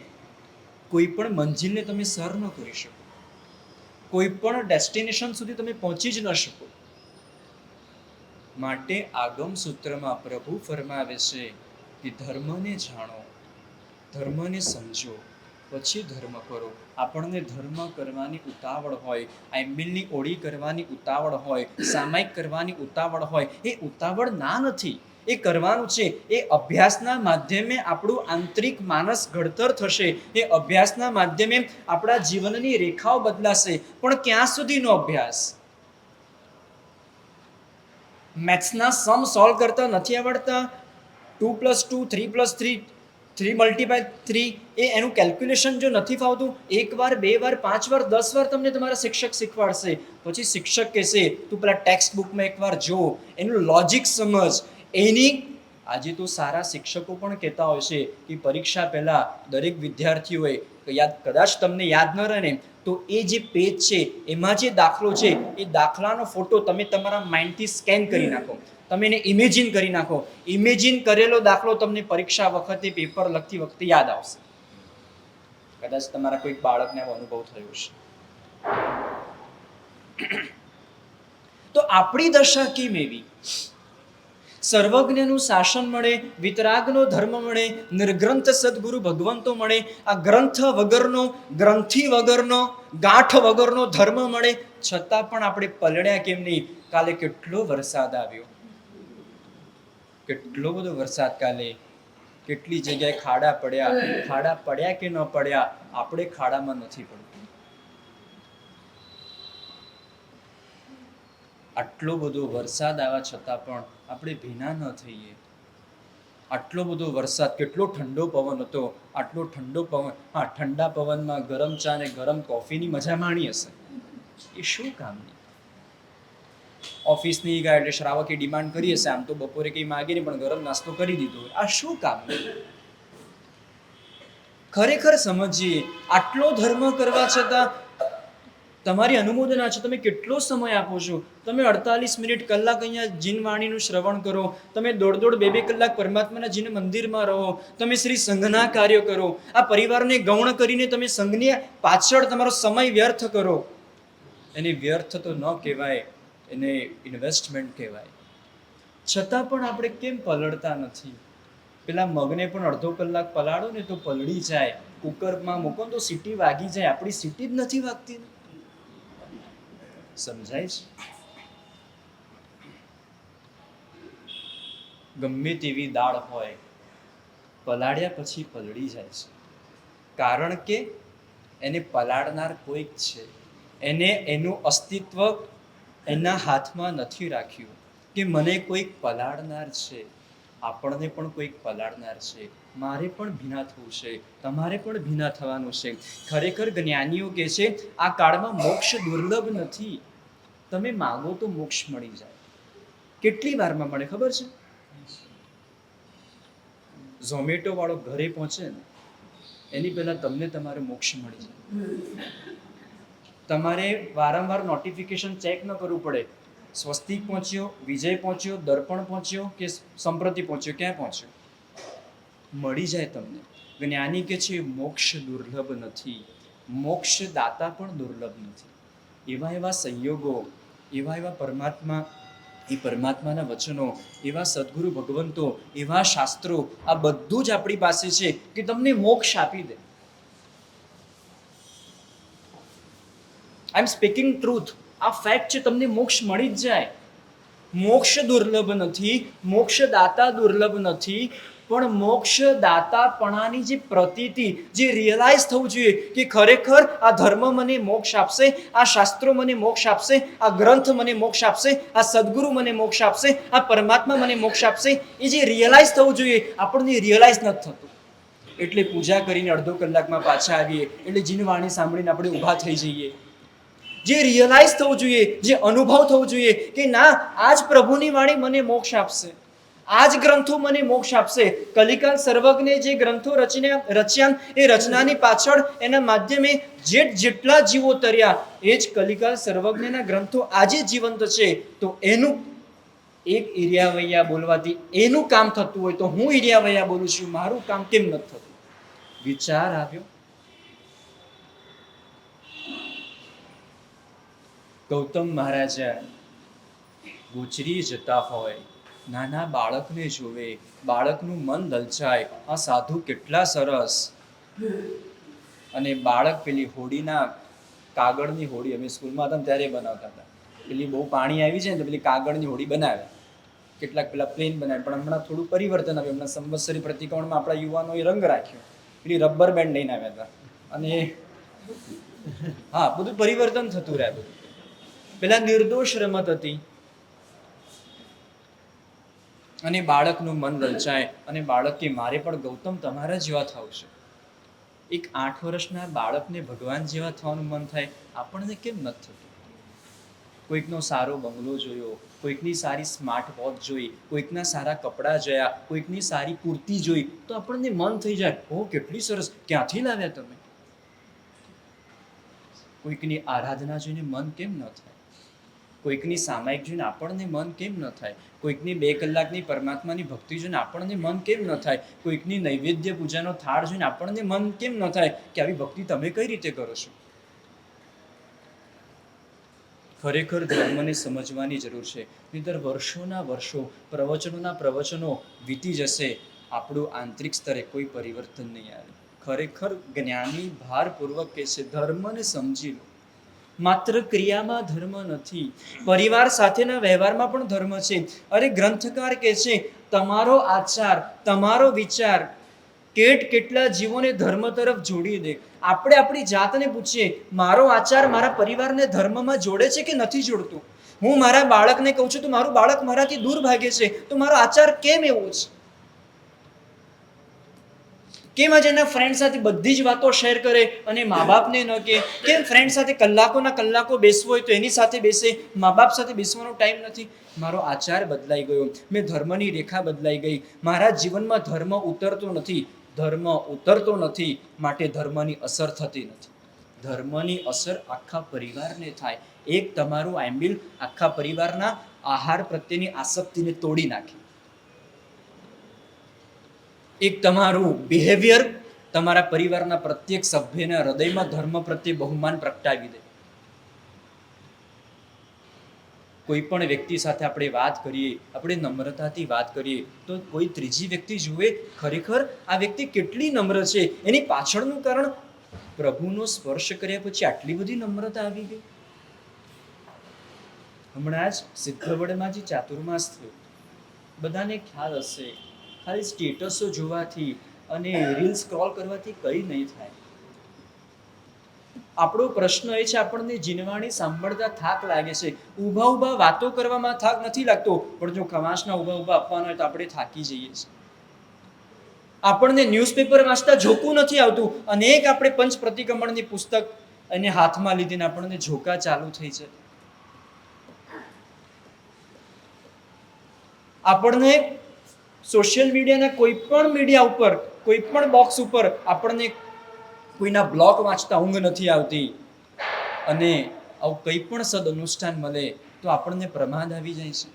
કોઈ પણ મંજિલને તમે સર ન કરી શકો, કોઈ પણ ડેસ્ટિનેશન સુધી તમે પહોંચી જ ન શકો. માટે આગમ સૂત્રમાં પ્રભુ ફરમાવે છે કે ધર્મને જાણો, ધર્મને સમજો, પછી ધર્મ કરો. આપણને ધર્મ કરવાની ઉતાવળ હોય, આંબિલની ઓળી કરવાની ઉતાવળ હોય, સામાયિક કરવાની ઉતાવળ હોય, એ ઉતાવળ ના નથી, એ કરવાનું છે. એ અભ્યાસના માધ્યમે આપણું આંતરિક માનસ ઘડતર થશે, એ અભ્યાસના માધ્યમે આપણા જીવનની રેખાઓ બદલાશે. પણ ક્યાં સુધીનો અભ્યાસ? મેથ્સના સમ સોલ્વ કરતા નથી આવડતા, 2 + 2 3 + 3 3 × 3, એ એનું કેલ્ક્યુલેશન જો નથી ફાવતું, 1 વાર 2 વાર 5 વાર 10 વાર તમને તમારા શિક્ષક શીખવાડશે. પછી શિક્ષક કહેશે તું પેલા ટેક્સ્ટ બુકમાં એકવાર જો, એનું લોજિક સમજ. એની આજે તો સારા શિક્ષકો પણ કહેતા હોય છે કે પરીક્ષા પહેલા દરેક વિદ્યાર્થીઓએ કદાચ તમને યાદ ન રહે ને, તો એ જે પેજ છે એમાં જે દાખલો છે, એ દાખલાનો ફોટો તમે તમારા માઇન્ડથી સ્કેન કરી નાખો, તમે એને ઇમેજિન કરી નાખો. ઇમેજિન કરેલો દાખલો તમને પરીક્ષા વખતે પેપર લખતી વખતે યાદ આવશે. કદાચ તમારા કોઈક બાળકને આવો અનુભવ થયો છે. તો આપણી દશા કેમ એવી? સર્વજ્ઞનું શાસન મળે, વિતરાગનો ધર્મ મળે, નિર્ગ્રંથ સદગુરુ ભગવંતો મળે, આ ગ્રંથ વગરનો, ગ્રંથિ વગરનો, ગાંઠ વગરનો ધર્મ મળે, છતાં પણ આપણે પલળ્યા કેમ નહીં? કાલે કેટલો વરસાદ આવ્યો, કેટલો બધો વરસાદ કાલે, કેટલી જગ્યાએ ખાડા પડ્યા. ખાડા પડ્યા કે ન પડ્યા, આપણે ખાડામાં નથી પડતું. આટલો બધો વરસાદ આવ્યા છતાં પણ આપણે ભીના ન થઈએ. આટલો બધો વરસાદ, કેટલો ઠંડો પવન હતો, આટલો ઠંડો પવન, હા ઠંડા પવનમાં ગરમ ચા ને ગરમ કોફીની મજા માણી હશે. એ શું કામની? ઓફિસની ગયા એટલે શ્રાવકે ડિમાન્ડ કરી હશે, આમ તો બપોરે કંઈ માગે નહીં પણ ગરમ નાસ્તો કરી દીધો. આ શું કામની? ખરેખર સમજીએ, આટલો ધર્મ કરવા છતાં તમારી અનુમોદના છે, તમે કેટલો સમય આપો છો? તમે 48 મિનિટ કલાક અહીંયા જીનવાણીનું શ્રવણ કરો, તમે 1.5 2 કલાક પરમાત્માના જીન મંદિરમાં રહો, તમે શ્રી સંઘના કાર્યો કરો, આ પરિવારને ગૌણ કરીને તમે સંઘની પાછળ તમારો સમય વ્યર્થ કરો. એને વ્યર્થ તો ન કહેવાય, એને ઇન્વેસ્ટમેન્ટ કહેવાય. છતાં પણ આપણે કેમ પલળતા નથી? પેલા મગને પણ અડધો કલાક પલાળો ને તો પલળી જાય, કુકરમાં મૂકો તો સીટી વાગી જાય, આપણી સીટી જ નથી વાગતી ને. સમજાય છે? ગમે તેવી દાળ હોય, પલાળ્યા પછી પલળી જાય છે, કારણ કે એને પલાળનાર કોઈક છે. એને એનું અસ્તિત્વ એના હાથમાં નથી રાખ્યું કે મને કોઈક પલાળનાર છે. આપણને પણ કોઈક પલાળનાર છે. મારે પણ ભીના થવું છે, તમારે પણ ભીના થવાનું છે. ખરેખર જ્ઞાનીઓ કહે છે આ કાળમાં મોક્ષ દુર્લભ નથી. તમે માગો તો મોક્ષ મળી જાય. કેટલી વારમાં મળે ખબર છે? ઝોમેટો વાળો ઘરે પહોંચે ને એની પહેલા તમને તમારે મોક્ષ મળી જાય. તમારે વારંવાર નોટિફિકેશન ચેક ન કરવું પડે. સ્વસ્તિક પહોંચ્યો, વિજય પહોંચ્યો, દર્પણ પહોંચ્યો કે સંપ્રતિ પહોંચ્યો, ક્યાં પહોંચ્યો, મળી જાય તમને. જ્ઞાની કે છે મોક્ષ દુર્લભ નથી, મોક્ષ દાતા પણ દુર્લભ નથી. એવા એવા સંયોગો, એવા પરમાત્મા, એ પરમાત્માના વચનો, એવા સદગુરુ ભગવંતો, એવા શાસ્ત્રો, આ બધું જ આપણી પાસે છે કે તમને મોક્ષ આપી દે. આઈ એમ સ્પીકિંગ ટ્રુથ. આ ફેક્ટ છે, તમને મોક્ષ મળી જ જાય. મોક્ષ દુર્લભ નથી, મોક્ષ દાતા દુર્લભ નથી, પણ મોક્ષ દાતાપણાની જે પ્રતીતિ, જે રિયલાઇઝ થવું જોઈએ કે ખરેખર આ ધર્મ મને મોક્ષ આપશે, આ શાસ્ત્રો મને મોક્ષ આપશે, આ ગ્રંથ મને મોક્ષ આપશે, આ સદગુરુ મને મોક્ષ આપશે, આ પરમાત્મા મને મોક્ષ આપશે, એ જે રિયલાઇઝ થવું જોઈએ આપણને રિયલાઇઝ નથી થતું. એટલે પૂજા કરીને અડધો કલાકમાં પાછા આવીએ, એટલે જીન વાણી સાંભળીને આપણે ઊભા થઈ જઈએ. જે રિયલાઇઝ થવું જોઈએ, જે અનુભવ થવું જોઈએ કે ના, આજ પ્રભુની વાણી મને મોક્ષ આપશે, આજ ગ્રંથો મને મોક્ષ આપશે. કલિકાલ સર્વજ્ઞે જે ગ્રંથો રચ્યા, એ રચનાની પાછળ એના માધ્યમે જેટલા જીવો તર્યા, એ જ કલિકાલ સર્વજ્ઞના ગ્રંથો આજે જીવંત છે. તો એનું એક ઈર્યાવૈયા બોલવાથી એનું કામ થતું હોય તો હું ઈર્યાવૈયા બોલું છું, મારું કામ કેમ નથી થતું? વિચાર આવ્યો? ગૌતમ મહારાજા ગુજરી જતા હોય, નાના બાળકને જોવે, બાળકનું મન લલચાય, આ સાધુ કેટલા સરસ. અને બાળક પેલી હોડીના, કાગળની હોડી, અમે સ્કૂલમાં હતા ત્યારે બનાવતા હતા. પેલી બહુ પાણી આવી જાય ને તો પેલી કાગળની હોડી બનાવે. કેટલાક પેલા પ્લેન બનાવે, પણ હમણાં થોડું પરિવર્તન આવ્યું. હમણાં સંવત્સરી પ્રતિક્રમણમાં આપણા યુવાનોએ રંગ રાખ્યો, પેલી રબર બેન્ડ લઈને આવ્યા હતા. અને હા, બધું પરિવર્તન થતું રહે. બધું પેલા નિર્દોષ રમત હતી. અને બાળકનું મન લલચાય અને બાળક કે મારે પણ ગૌતમ તમારા જેવા થવું છે. એક 8 વર્ષના બાળકને ભગવાન જેવા થવાનું મન થાય, આપણને કેમ નથી થતું? કોઈકનો સારો બંગલો જોયો, કોઈકની સારી સ્માર્ટ વોચ જોઈ, કોઈકના સારા કપડાં જોયા, કોઈકની સારી કુર્તી જોઈ, તો આપણને મન થઈ જાય, ઓ કેટલી સરસ, ક્યાંથી લાવ્યા તમે? કોઈકની આરાધના જોઈને મન કેમ ન થાય? કોઈકની સામાયિક જોઈને આપણને મન કેમ ન થાય? કોઈકની 2 કલાકની પરમાત્માની ભક્તિ જોઈને આપણને મન કેમ ન થાય? કોઈકની નૈવેદ્ય પૂજાનો થાળ જોઈને આપણને મન કેમ ન થાય કે આવી ભક્તિ તમે કઈ રીતે કરો છો? ખરેખર ધર્મને સમજવાની જરૂર છે. નહીંતર વર્ષોના વર્ષો, પ્રવચનોના પ્રવચનો વીતી જશે, આપણું આંતરિક સ્તરે કોઈ પરિવર્તન નહીં આવે. ખરેખર જ્ઞાની ભારપૂર્વક કહે છે ધર્મને સમજી લો. માત્ર ક્રિયામાં ધર્મ નથી, પરિવાર સાથેના વ્યવહારમાં પણ ધર્મ છે. અરે ગ્રંથકાર કહે છે તમારો આચાર, તમારો વિચાર કેટલા જીવોને ધર્મ તરફ જોડી દે. આપણે આપણી જાતને પૂછીએ, મારો આચાર મારા પરિવારને ધર્મમાં જોડે છે કે નથી જોડતું? હું મારા બાળકને કહું છું તો મારું બાળક મારાથી દૂર ભાગે છે, તો મારો આચાર કેમ એવો છે? કેમ આજે એના ફ્રેન્ડ સાથે બધી જ વાતો શેર કરે અને મા બાપને ન કહે? કેમ ફ્રેન્ડ સાથે કલાકોના કલાકો બેસવો હોય તો એની સાથે બેસે, મા બાપ સાથે બેસવાનો ટાઈમ નથી? મારો આચાર બદલાઈ ગયો, મેં ધર્મની રેખા બદલાઈ ગઈ, મારા જીવનમાં ધર્મ ઉતરતો નથી. ધર્મ ઉતરતો નથી માટે ધર્મની અસર થતી નથી. ધર્મની અસર આખા પરિવારને થાય. એક તમારું એમ્બિલ આખા પરિવારના આહાર પ્રત્યેની આસક્તિને તોડી નાખે. એક તમારું બિહેવિયર તમારા પરિવારના પ્રત્યેક સભ્યના હૃદયમાં ધર્મ પ્રત્યે બહુમાન પ્રગટાવી દે. કોઈ પણ વ્યક્તિ સાથે આપણે વાત કરીએ, આપણે નમ્રતાથી વાત કરીએ, તો કોઈ ત્રીજી વ્યક્તિ જુએ ખરેખર આ વ્યક્તિ કેટલી નમ્ર છે. એની પાછળનું કારણ પ્રભુનો સ્પર્શ કર્યા પછી આટલી બધી નમ્રતા આવી ગઈ. હમણાં જ સિદ્ધવડમાં જે ચાતુર્માસ થયો, બધાને ખ્યાલ હશે, ખાલી સ્ટેટસો જોવાથી અને રીલ સ્ક્રોલ કરવાથી કંઈ નહીં થાય. આપણો પ્રશ્ન એ છે, આપણને જીનવાણી સાંભળતા થાક લાગે છે, ઊભા ઊભા વાતો કરવામાં થાક નથી લાગતો, પણ જો ખમાસના ઊભા ઊભા આપવાનો હોય તો આપણે થાકી જઈએ છીએ. આપણને ન્યૂઝપેપર વાંચતા ઝોકું નથી આવતું, અનેક આપણે પંચ પ્રતિક્રમણની પુસ્તક એને હાથમાં લીધીને આપણને ઝોકા ચાલુ થઈ છે. આપણને સોશિયલ મીડિયાના કોઈ પણ મીડિયા ઉપર, કોઈ પણ બોક્સ ઉપર આપણને કોઈના બ્લોગ વાંચતા ઊંઘ નથી આવતી, અને આવું કંઈ પણ સદ અનુષ્ઠાન મળે તો આપણને પ્રમાદ આવી જાય છે.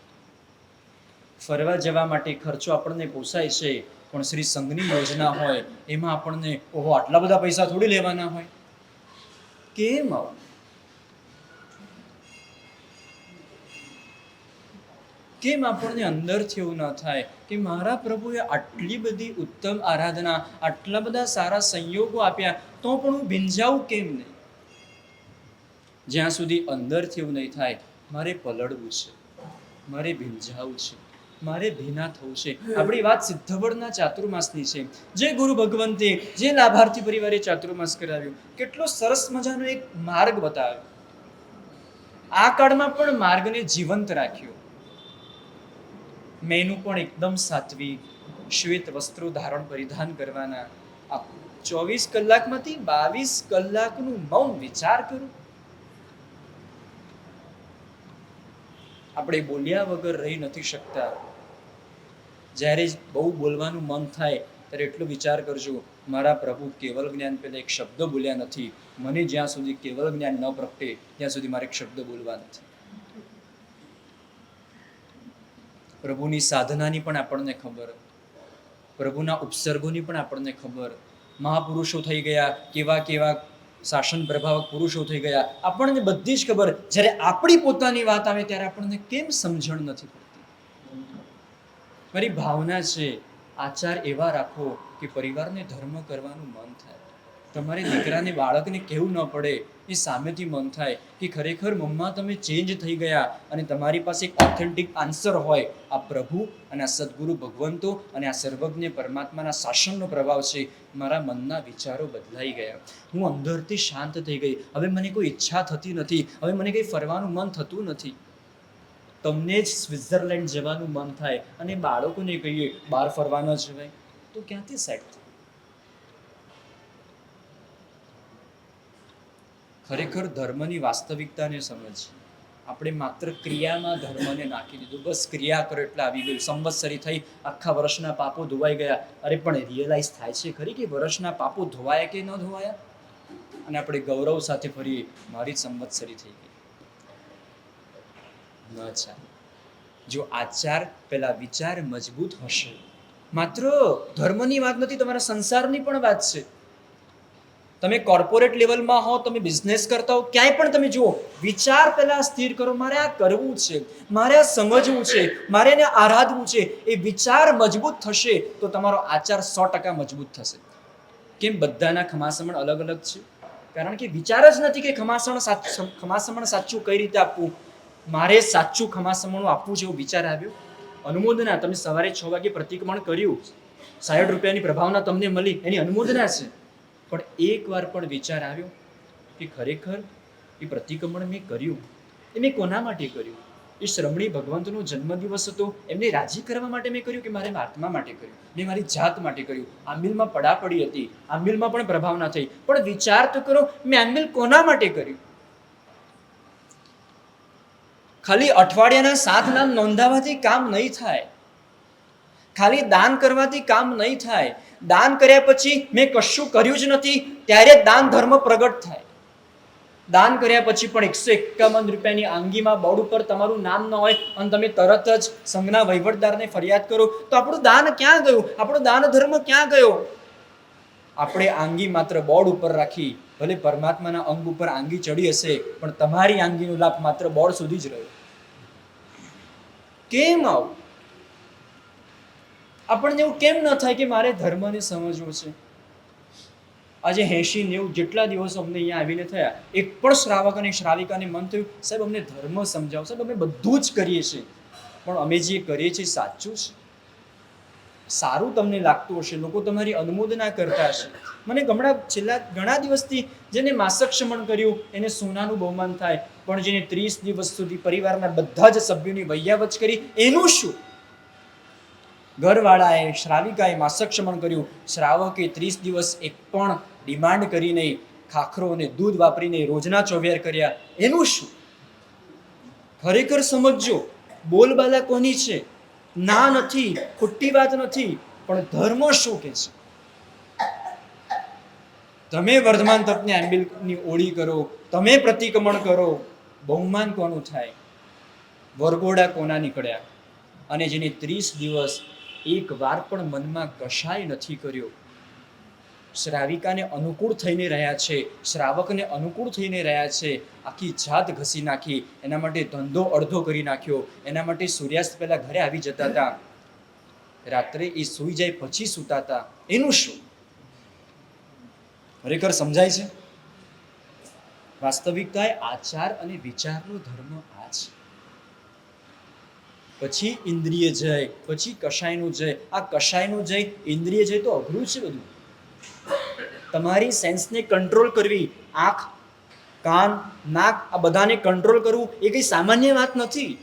ફરવા જવા માટે ખર્ચો આપણને પોસાય છે, પણ શ્રી સંઘની યોજના હોય એમાં આપણને ઓહો આટલા બધા પૈસા થોડી લેવાના હોય. કેમ આવું? કેમ આપણને અંદરથી એવું ન થાય કે મારા પ્રભુએ આટલી બધી ઉત્તમ આરાધના, આટલા બધા સારા સંયોગો આપ્યા, તો પણ હું ભીંજાવું કેમ નહીં? જ્યાં સુધી અંદરથી એવું નહીં થાય, મારે પલળવું છે, મારે ભીંજાવું છે, મારે ભીના થવું છે. આપણી વાત સિદ્ધવડના ચાતુર્માસની છે. જે ગુરુ ભગવંતે, જે લાભાર્થી પરિવારે ચાતુર્માસ કરાવ્યું, કેટલો સરસ મજાનો એક માર્ગ બતાવ્યો. આ કાળમાં પણ માર્ગને જીવંત રાખ્યો. મેનુ પણ એકદમ સાત્વિક, શ્વેત વસ્ત્રો ધારણ પરિધાન કરવાના. 24 કલાકમાંથી 22 કલાકનું મૌન વિચાર કરો. આપણે બોલ્યા વગર રહી નથી શકતા. જ્યારે બહુ બોલવાનું મન થાય ત્યારે એટલો વિચાર કરજો, મારા પ્રભુ કેવલ જ્ઞાન પહેલા એક શબ્દ બોલ્યા નથી. મને જ્યાં સુધી કેવલ જ્ઞાન ન પ્રગટે ત્યાં સુધી મારે એક શબ્દ બોલવા નથી. પ્રભુની સાધનાની પણ આપણને ખબર, પ્રભુના ઉપસર્ગોની પણ આપણને ખબર. મહાપુરુષો થઈ ગયા, કેવા કેવા શાસન પ્રભાવક પુરુષો થઈ ગયા, આપણને બધી જ ખબર. જ્યારે આપણી પોતાની વાત આવે ત્યારે આપણને કેમ સમજણ નથી પડતી? મારી ભાવના છે, આચાર એવા રાખો કે પરિવારને ધર્મ કરવાનું મન થાય. તમારે દીકરાને, બાળકને કહેવું ન પડે, એ સામેથી મન થાય કે ખરેખર મમ્મા તમે ચેન્જ થઈ ગયા, અને તમારી પાસે એક ઓથેન્ટિક આન્સર હોય. આ પ્રભુ અને આ સદગુરુ ભગવંતો અને આ સર્વજ્ઞ પરમાત્માના શાસનનો પ્રભાવ છે. મારા મનના વિચારો બદલાઈ ગયા, હું અંદરથી શાંત થઈ ગઈ. હવે મને કોઈ ઈચ્છા થતી નથી, હવે મને કંઈ ફરવાનું મન થતું નથી. તમને જ સ્વિટ્ઝરલેન્ડ જવાનું મન થાય અને બાળકોને કહીએ બહાર ફરવા ન જવાય, તો ક્યાંથી સેટ થાય? ખરેખર ધર્મની વાસ્તવિકતાને સમજ. આપણે માત્ર ક્રિયામાં ધર્મને નાખી દીધું. બસ ક્રિયા કરો એટલે આવી ગયું, સંવત્સરી થઈ, આખા વર્ષના પાપો ધોવાઈ ગયા. અરે પણ રિયલાઇઝ થાય છે ખરી કે વર્ષના પાપો ધોવાયા કે ન ધોવાયા? અને આપણે ગૌરવ સાથે ફરીએ, મારી સંવત્સરી થઈ ગઈ. ન ચાલે. જો આચાર પેલા વિચાર મજબૂત હશે, માત્ર ધર્મની વાત નથી, તમારા સંસારની પણ વાત છે. તમે કોર્પોરેટ લેવલમાં હો, તમે બિઝનેસ કરતા હો, ક્યાંય પણ તમે જુઓ, વિચાર પહેલા સ્થિર કરો, મારે આ કરવું છે, મારે આ સમજવું છે, મારે એને આરાધવું છે. એ વિચાર મજબૂત થશે તો તમારો આચાર 100% મજબૂત થશે. કેમ બધાના ખમાસમણ અલગ અલગ છે? કારણ કે વિચાર જ નથી કે ખમાસમણ સાચું કઈ રીતે આપવું. મારે સાચું ખમાસમણું આપવું છે એવો વિચાર આવ્યો. અનુમોદના, તમે સવારે 6 વાગે પ્રતિક્રમણ કર્યું, 60 રૂપિયાની પ્રભાવના તમને મળી, એની અનુમોદના છે. પણ એકવાર પણ વિચાર આવ્યો કે ખરેખર એ પ્રતિક્રમણ મેં કર્યું, એ મેં કોના માટે કર્યું? એ શ્રમણી ભગવંતનો જન્મદિવસ હતો, એમને રાજી કરવા માટે મેં કર્યું કે મારે આત્મા માટે કર્યું, મેં મારી જાત માટે કર્યું? આંબિલમાં પડાપડી હતી, આંબિલમાં પણ પ્રભાવ ના થઈ, પણ વિચાર તો કરો, મેં આંબિલ કોના માટે કર્યું? ખાલી અઠવાડિયાના 7 નામ નોંધાવાથી કામ નહીં થાય. ખાલી દાન કરવાથી કામ નહીં થાય. દાન કર્યા પછી મેં કશું કર્યું જ નથી ત્યારે દાન ધર્મ પ્રગટ થાય. દાન કર્યા પછી પણ 151 રૂપિયાની આંગીમાં બોર્ડ ઉપર તમારું નામ ન હોય અને તમે તરત જ સંઘના વહીવટદારને ફરિયાદ કરો, તો આપણું દાન ક્યાં ગયું? આપણો દાન ધર્મ ક્યાં ગયો? આપણે આંગી માત્ર બોર્ડ ઉપર રાખી, ભલે પરમાત્માના અંગ ઉપર આંગી ચડી હશે, પણ તમારી આંગીનો લાભ માત્ર બોર્ડ સુધી જ રહ્યો. કેમ આવું? આપણને એવું કેમ ન થાય કે મારે ધર્મને સમજવો છે? આજે 80-90 જેટલા દિવસો અમને અહીંયા આવીને થયા, એક પણ શ્રાવક અને શ્રાવિકાને મન થયું, સાહેબ અમને ધર્મ સમજાવો. સાહેબ અમે બધું જ કરીએ છીએ, પણ અમે જે કરીએ છીએ સાચું છે? સારું તમને લાગતું હશે, લોકો તમારી અનુમોદના કરતા હશે. મને છેલ્લા ઘણા દિવસથી જેને માસક શમન કર્યું એને સોનાનું બહુમાન થાય, પણ જેને 30 દિવસ સુધી પરિવારના બધા જ સભ્યોની વૈયાવચ કરી એનું શું? ઘરવાળાએ શ્રાવિકાએ માસક શમન કર્યું, શ્રાવકે 30 દિવસ એક પણ ડિમાન્ડ કરી નહીં, ખાખરો અને દૂધ વાપરીને રોજના ચોવ્યાર કર્યા, એનું શું? ખરેખર સમજજો, બોલબાલા કોની છે? ના નથી, ખોટી વાત નથી, પણ ધર્મ શું કહે છે? તમે વર્ધમાન તપને આંબિલની ઓળી કરો, તમે પ્રતિક્રમણ કરો, બહુમાન કોનું થાય? વરઘોડા કોના નીકળ્યા? અને જેને 30 દિવસ એક વાર પણ મનમાં કશાય નથી કર્યો, શ્રાવિકાને અનુકૂળ થઈને રહ્યા છે, શ્રાવકને અનુકૂળ થઈને રહ્યા છે, આખી જાત ઘસી નાખી, એના માટે ધંધો અડધો કરી નાખ્યો, એના માટે સૂર્યાસ્ત પહેલા ઘરે આવી જતા હતા, રાત્રે એ સૂઈ જાય પછી સૂતા હતા, એનું શું? ખરેખર સમજાય છે? વાસ્તવિકતાએ આચાર અને વિચારનો ધર્મ આ છે. પછી ઇન્દ્રિય જય, પછી કશાયનો જય. આ કશાયનો જય, ઇન્દ્રિય જય તો અઘરું છે બધું. તમારી સેન્સને કંટ્રોલ કરવી, આંખ, કાન, નાક, આ બધાને કંટ્રોલ કરવું એ કઈ સામાન્ય વાત નથી.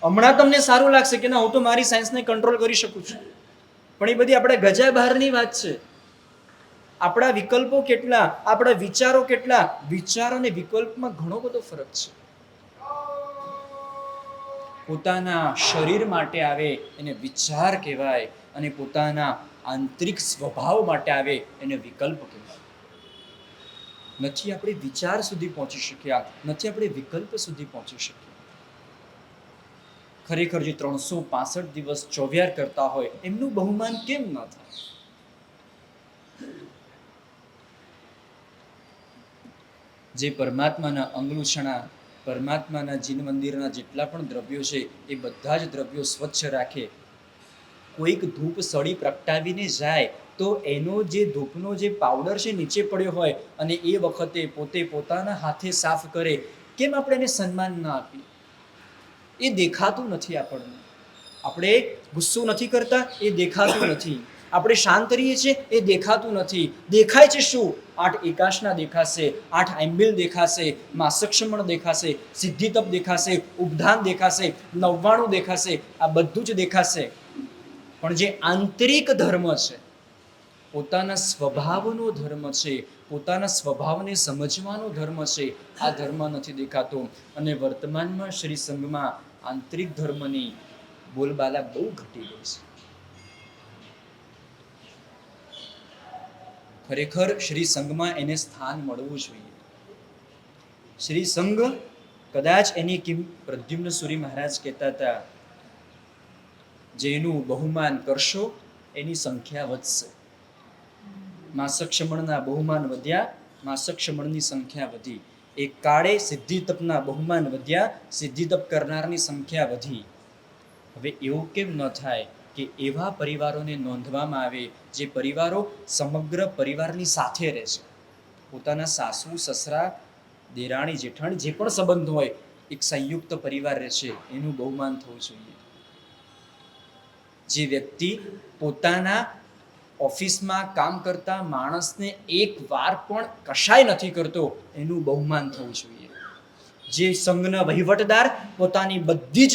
હમણાં તમને સારું લાગશે કે ના હું તો મારી સેન્સને કંટ્રોલ કરી શકું છું, પણ એ બધી આપણા ગજા બહારની વાત છે. આપણા વિકલ્પો કેટલા, આપણા વિચારો કેટલા. વિચાર અને વિકલ્પમાં ઘણો બધો ફરક છે. પોતાના શરીર માટે આવે એને વિચાર કહેવાય, અને પોતાના આંતરિક સ્વભાવ માટે આવે એને વિકલ્પ કહેવાય. નથી આપણે વિચાર સુધી પહોંચી શક્યા, નથી આપણે વિકલ્પ સુધી પહોંચી શક્યા. ખરેખર જે 365 દિવસ ચોવ્યાર કરતા હોય એમનું બહુમાન કેમ ન થાય? જે પરમાત્માના અંગલુછણા, પરમાત્માના જીન મંદિરના જેટલા પણ દ્રવ્યો છે એ બધા જ દ્રવ્યો સ્વચ્છ રાખે. કોઈક ધૂપ સળી પ્રગટાવીને જાય તો એનો જે ધૂપનો જે પાવડર છે નીચે પડ્યો હોય અને એ વખતે પોતે પોતાના હાથે સાફ કરે, કેમ આપણે એને સન્માન ના આપીએ? એ દેખાતું નથી આપણને. આપણે ગુસ્સો નથી કરતા, એ દેખાતું નથી. આપણે શાંત રહીએ છીએ, એ દેખાતું નથી. દેખાય છે શું? 8 એકાશના દેખાશે, 8 આંબિલ દેખાશે, માસક્ષમણ દેખાશે, સિદ્ધિતપ દેખાશે, ઉપધાન દેખાશે, 99 દેખાશે, આ બધું જ દેખાશે. પણ જે આંતરિક ધર્મ છે, પોતાના સ્વભાવનો ધર્મ છે, પોતાના સ્વભાવને સમજવાનો ધર્મ છે, આ ધર્મ નથી દેખાતો. અને વર્તમાનમાં શ્રી સંઘમાં આંતરિક ધર્મની બોલબાલા બહુ ઘટી ગઈ છે. ખરેખર શ્રી સંઘમાં એને સ્થાન મળવું જોઈએ. શ્રી સંઘ કદાચ એની પ્રદ્યુમ્ન સુરી મહારાજ કહેતા હતા, જેનું બહુમાન કરશો એની સંખ્યા વધશે. માસક્ષમણના બહુમાન વધ્યા, માસક્ષમણની સંખ્યા વધી. એક કાળે સિદ્ધિતપના બહુમાન વધ્યા, સિદ્ધિતપ કરનારની સંખ્યા વધી. હવે એવું કેમ ન થાય કે એવા પરિવારોને નોંધવામાં આવે જે પરિવારો સમગ્ર પરિવારની સાથે રહે છે, પોતાના સાસુ સસરા દેરાણી જેઠાણી જે પણ સંબંધ હોય એક સંયુક્ત પરિવાર રહે છે, એનું બહુમાન થવું જોઈએ. જે વ્યક્તિ પોતાના ઓફિસમાં કામ કરતા માણસને એક વાર પણ કશાય નથી કરતો એનું બહુમાન થવું જોઈએ. જે સંઘના વહીવટદાર પોતાની બધી જ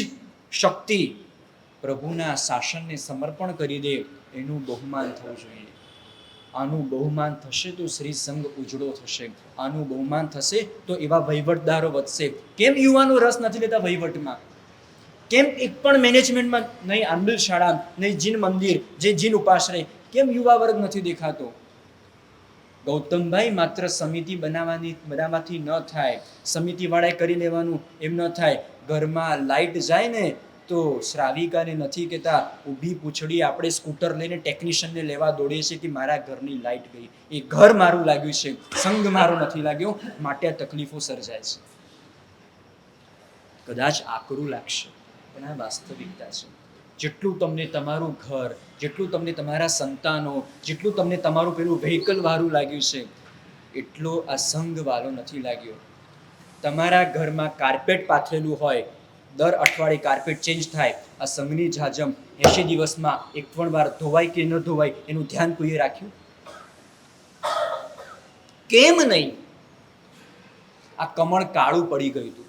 શક્તિ પ્રભુના શાસનને સમર્પણ કરી દે એનું બહુમાન થવું જોઈએ. આનું બહુમાન થશે તો શ્રી સંઘ ઉજળો થશે. આનું બહુમાન થશે તો એવા વહીવટદારો વધશે. કેમ યુવાનો રસ નથી લેતા વહીવટમાં? કેમ એક પણ મેનેજમેન્ટમાં નહીં આંબિલ શાળા, નહીં જીન મંદિર, જે જીન ઉપાશ્રય, કેમ યુવા વર્ગ નથી દેખાતો? ગૌતમભાઈ માત્ર સમિતિ બનાવવાથી ન થાય, સમિતિવાળાએ કરી લેવાનું એમ ન થાય. ઘરમાં લાઇટ જાય ને તો શ્રાવિકાને નથી કહેતા ઊભી પૂંછડી આપણે સ્કૂટર લઈને ટેકનિશિયનને લેવા દોડીએ છીએ કે મારા ઘરની લાઇટ ગઈ. એ ઘર મારું લાગ્યું છે, સંઘ મારો નથી લાગ્યો, માટે આ તકલીફો સર્જાય છે. કદાચ આકરું લાગશે, પણ આ વાસ્તવિકતા છે. જેટલું તમને તમારું ઘર, જેટલું તમને તમારા સંતાનો, જેટલું તમને તમારું પેલું વ્હીકલ વાળું લાગ્યું છે, એટલો આ સંઘ વાળો નથી લાગ્યો. તમારા ઘરમાં કાર્પેટ પાથરેલું હોય, દર અઠવાડિયે કાર્પેટ ચેન્જ થાય, આ સંઘની જાજમ 80 દિવસમાં એક પણ વાર ધોવાય કે ન ધોવાય એનું ધ્યાન કોઈએ રાખ્યું? કેમ નહીં? આ કમળ કાળું પડી ગયું હતું,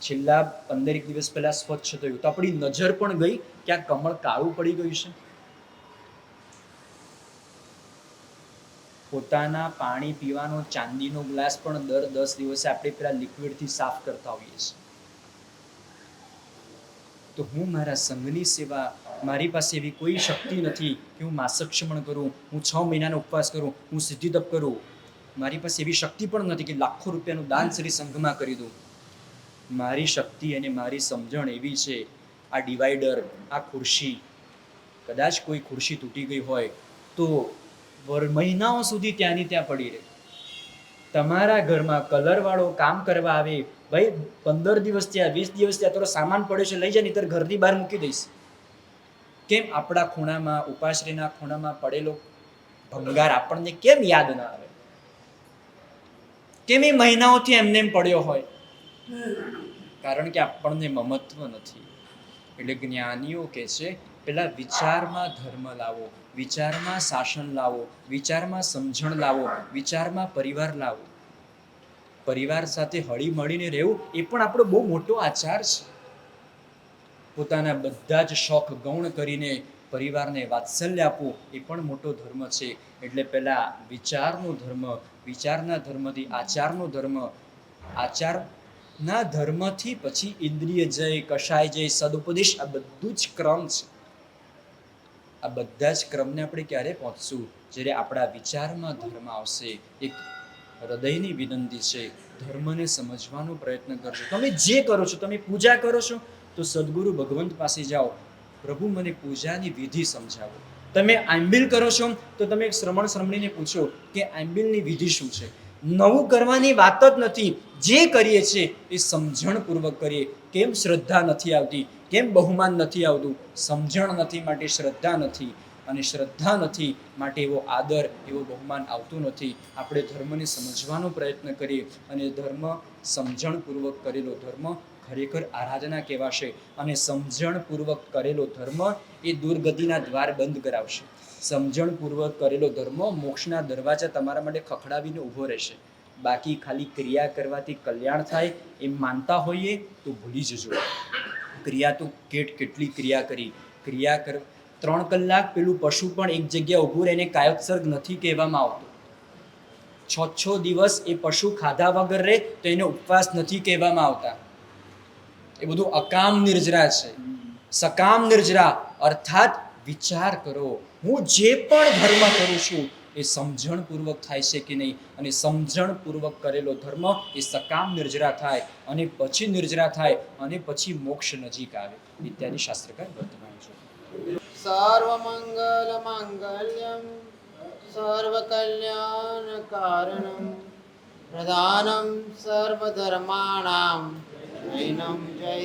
છેલ્લા 15 દિવસ પહેલા સ્વચ્છ થયું તો આપણી નજર પણ ગઈ કે આ કમળ કાળું પડી ગયું છે. પોતાના પાણી પીવાનો ચાંદીનો ગ્લાસ પણ દર 10 દિવસે આપણે પેલા લિક્વિડથી સાફ કરતા હોઈએ છીએ. તો હું મારા સંઘની સેવા, મારી પાસે એવી કોઈ શક્તિ નથી કે હું માસક ક્ષમણ કરું, હું 6 મહિનાનો ઉપવાસ કરું, હું સિદ્ધિ તપ કરું. મારી પાસે એવી શક્તિ પણ નથી કે લાખો રૂપિયાનું દાન શ્રી સંઘમાં કરી દઉં. મારી શક્તિ અને મારી સમજણ એવી છે, આ ડિવાઈડર, આ ખુરશી, કદાચ કોઈ ખુરશી તૂટી ગઈ હોય તો મહિનાઓ સુધી ત્યાંની ત્યાં પડી રહે. તમારા ઘરમાં કલરવાળો કામ કરવા આવે, ભાઈ 15 દિવસ ત્યાં, 20 દિવસ ત્યાં, તારો સામાન પડ્યો છે લઈ જાય, નહીંતર ઘરની બહાર મૂકી દઈશ. કેમ આપણા ખૂણામાં, ઉપાશ્રીના ખૂણામાં પડેલો ભંગાર આપણને કેમ યાદ ના આવે? કેમ એ મહિનાઓથી એમને એમ પડ્યો હોય? કારણ કે આપણને મમત્વ નથી. એટલે જ્ઞાનીઓ કહે છે, પેલા વિચારમાં ધર્મ લાવો, વિચારમાં શાસન લાવો, વિચારમાં સમજણ લાવો, વિચારમાં પરિવાર લાવો. પરિવાર સાથે હળી મળીને રહેવું એ પણ આપણો બહુ મોટો આચાર છે. પોતાના બધા જ શોખ ગૌણ કરીને પરિવારને વાત્સલ્ય આપવું એ પણ મોટો ધર્મ છે. એટલે પહેલા વિચારનો ધર્મ, વિચારના ધર્મથી આચારનો ધર્મ, આચારના ધર્મથી પછી ઇન્દ્રિય જય, કષાય જય, સદુપદેશ, આ બધું જ ક્રમ છે. આ બધા જ ક્રમને આપણે ક્યારે પહોંચશું? જ્યારે આપણા વિચારમાં ધર્મ આવશે. એક હૃદયની વિનંતી છે, ધર્મને સમજવાનો પ્રયત્ન કરજો. તમે જે કરો છો, તમે પૂજા કરો છો તો સદગુરુ ભગવંત પાસે જાઓ, પ્રભુ મને પૂજાની વિધિ સમજાવો. તમે આંબિલ કરો છો તો તમે શ્રમણ શ્રમણીને પૂછો કે આંબિલની વિધિ શું છે. નવું કરવાની વાત જ નથી, જે કરીએ છીએ એ સમજણપૂર્વક કરીએ. કેમ શ્રદ્ધા નથી આવતી? કેમ બહુમાન નથી આવતું? સમજણ નથી માટે શ્રદ્ધા નથી, અને શ્રદ્ધા નથી માટે એવો આદર, એવો બહુમાન આવતું નથી. આપણે ધર્મને સમજવાનો પ્રયત્ન કરીએ, અને ધર્મ સમજણપૂર્વક કરેલો ધર્મ ખરેખર આરાધના કહેવાશે. અને સમજણપૂર્વક કરેલો ધર્મ એ દુર્ગતિના દ્વાર બંધ કરાવશે. સમજણપૂર્વક કરેલો ધર્મ મોક્ષના દરવાજા તમારા માટે ખખડાવીને ઊભો રહેશે. બાકી ખાલી ક્રિયા કરવાથી કલ્યાણ થાય એમ માનતા હોઈએ તો ભૂલી જજો. ક્રિયા તો કેટલી ક્રિયા કરી. ક્રિયા 3 કલાક પેલું પશુ પણ એક જગ્યાએ ઊભું રહીને કાયોત્સર્ગ નથી કહેવામાં આવતો. 6 દિવસ એ પશુ ખાધા વગર રહે તો એને ઉપવાસ નથી કહેવામાં આવતા. એ બધું અકામ નિર્જરા છે. સકામ નિર્જરા અર્થાત વિચાર કરો, હું જે પણ ધર્મ કરું છું એ સમજણપૂર્વક થાય છે કે નહીં, અને સમજણપૂર્વક કરેલો ધર્મ એ સકામ નિર્જરા થાય, અને પછી નિર્જરા થાય, અને પછી મોક્ષ નજીક આવે. ઇત્યાદિ શાસ્ત્રકાર વર્તમાન છે. સર્વમંગલ માંગલ્યમ સર્વકલ્યાણ કારણમ પ્રધાનમ સર્વધર્માણામ જૈનમ જય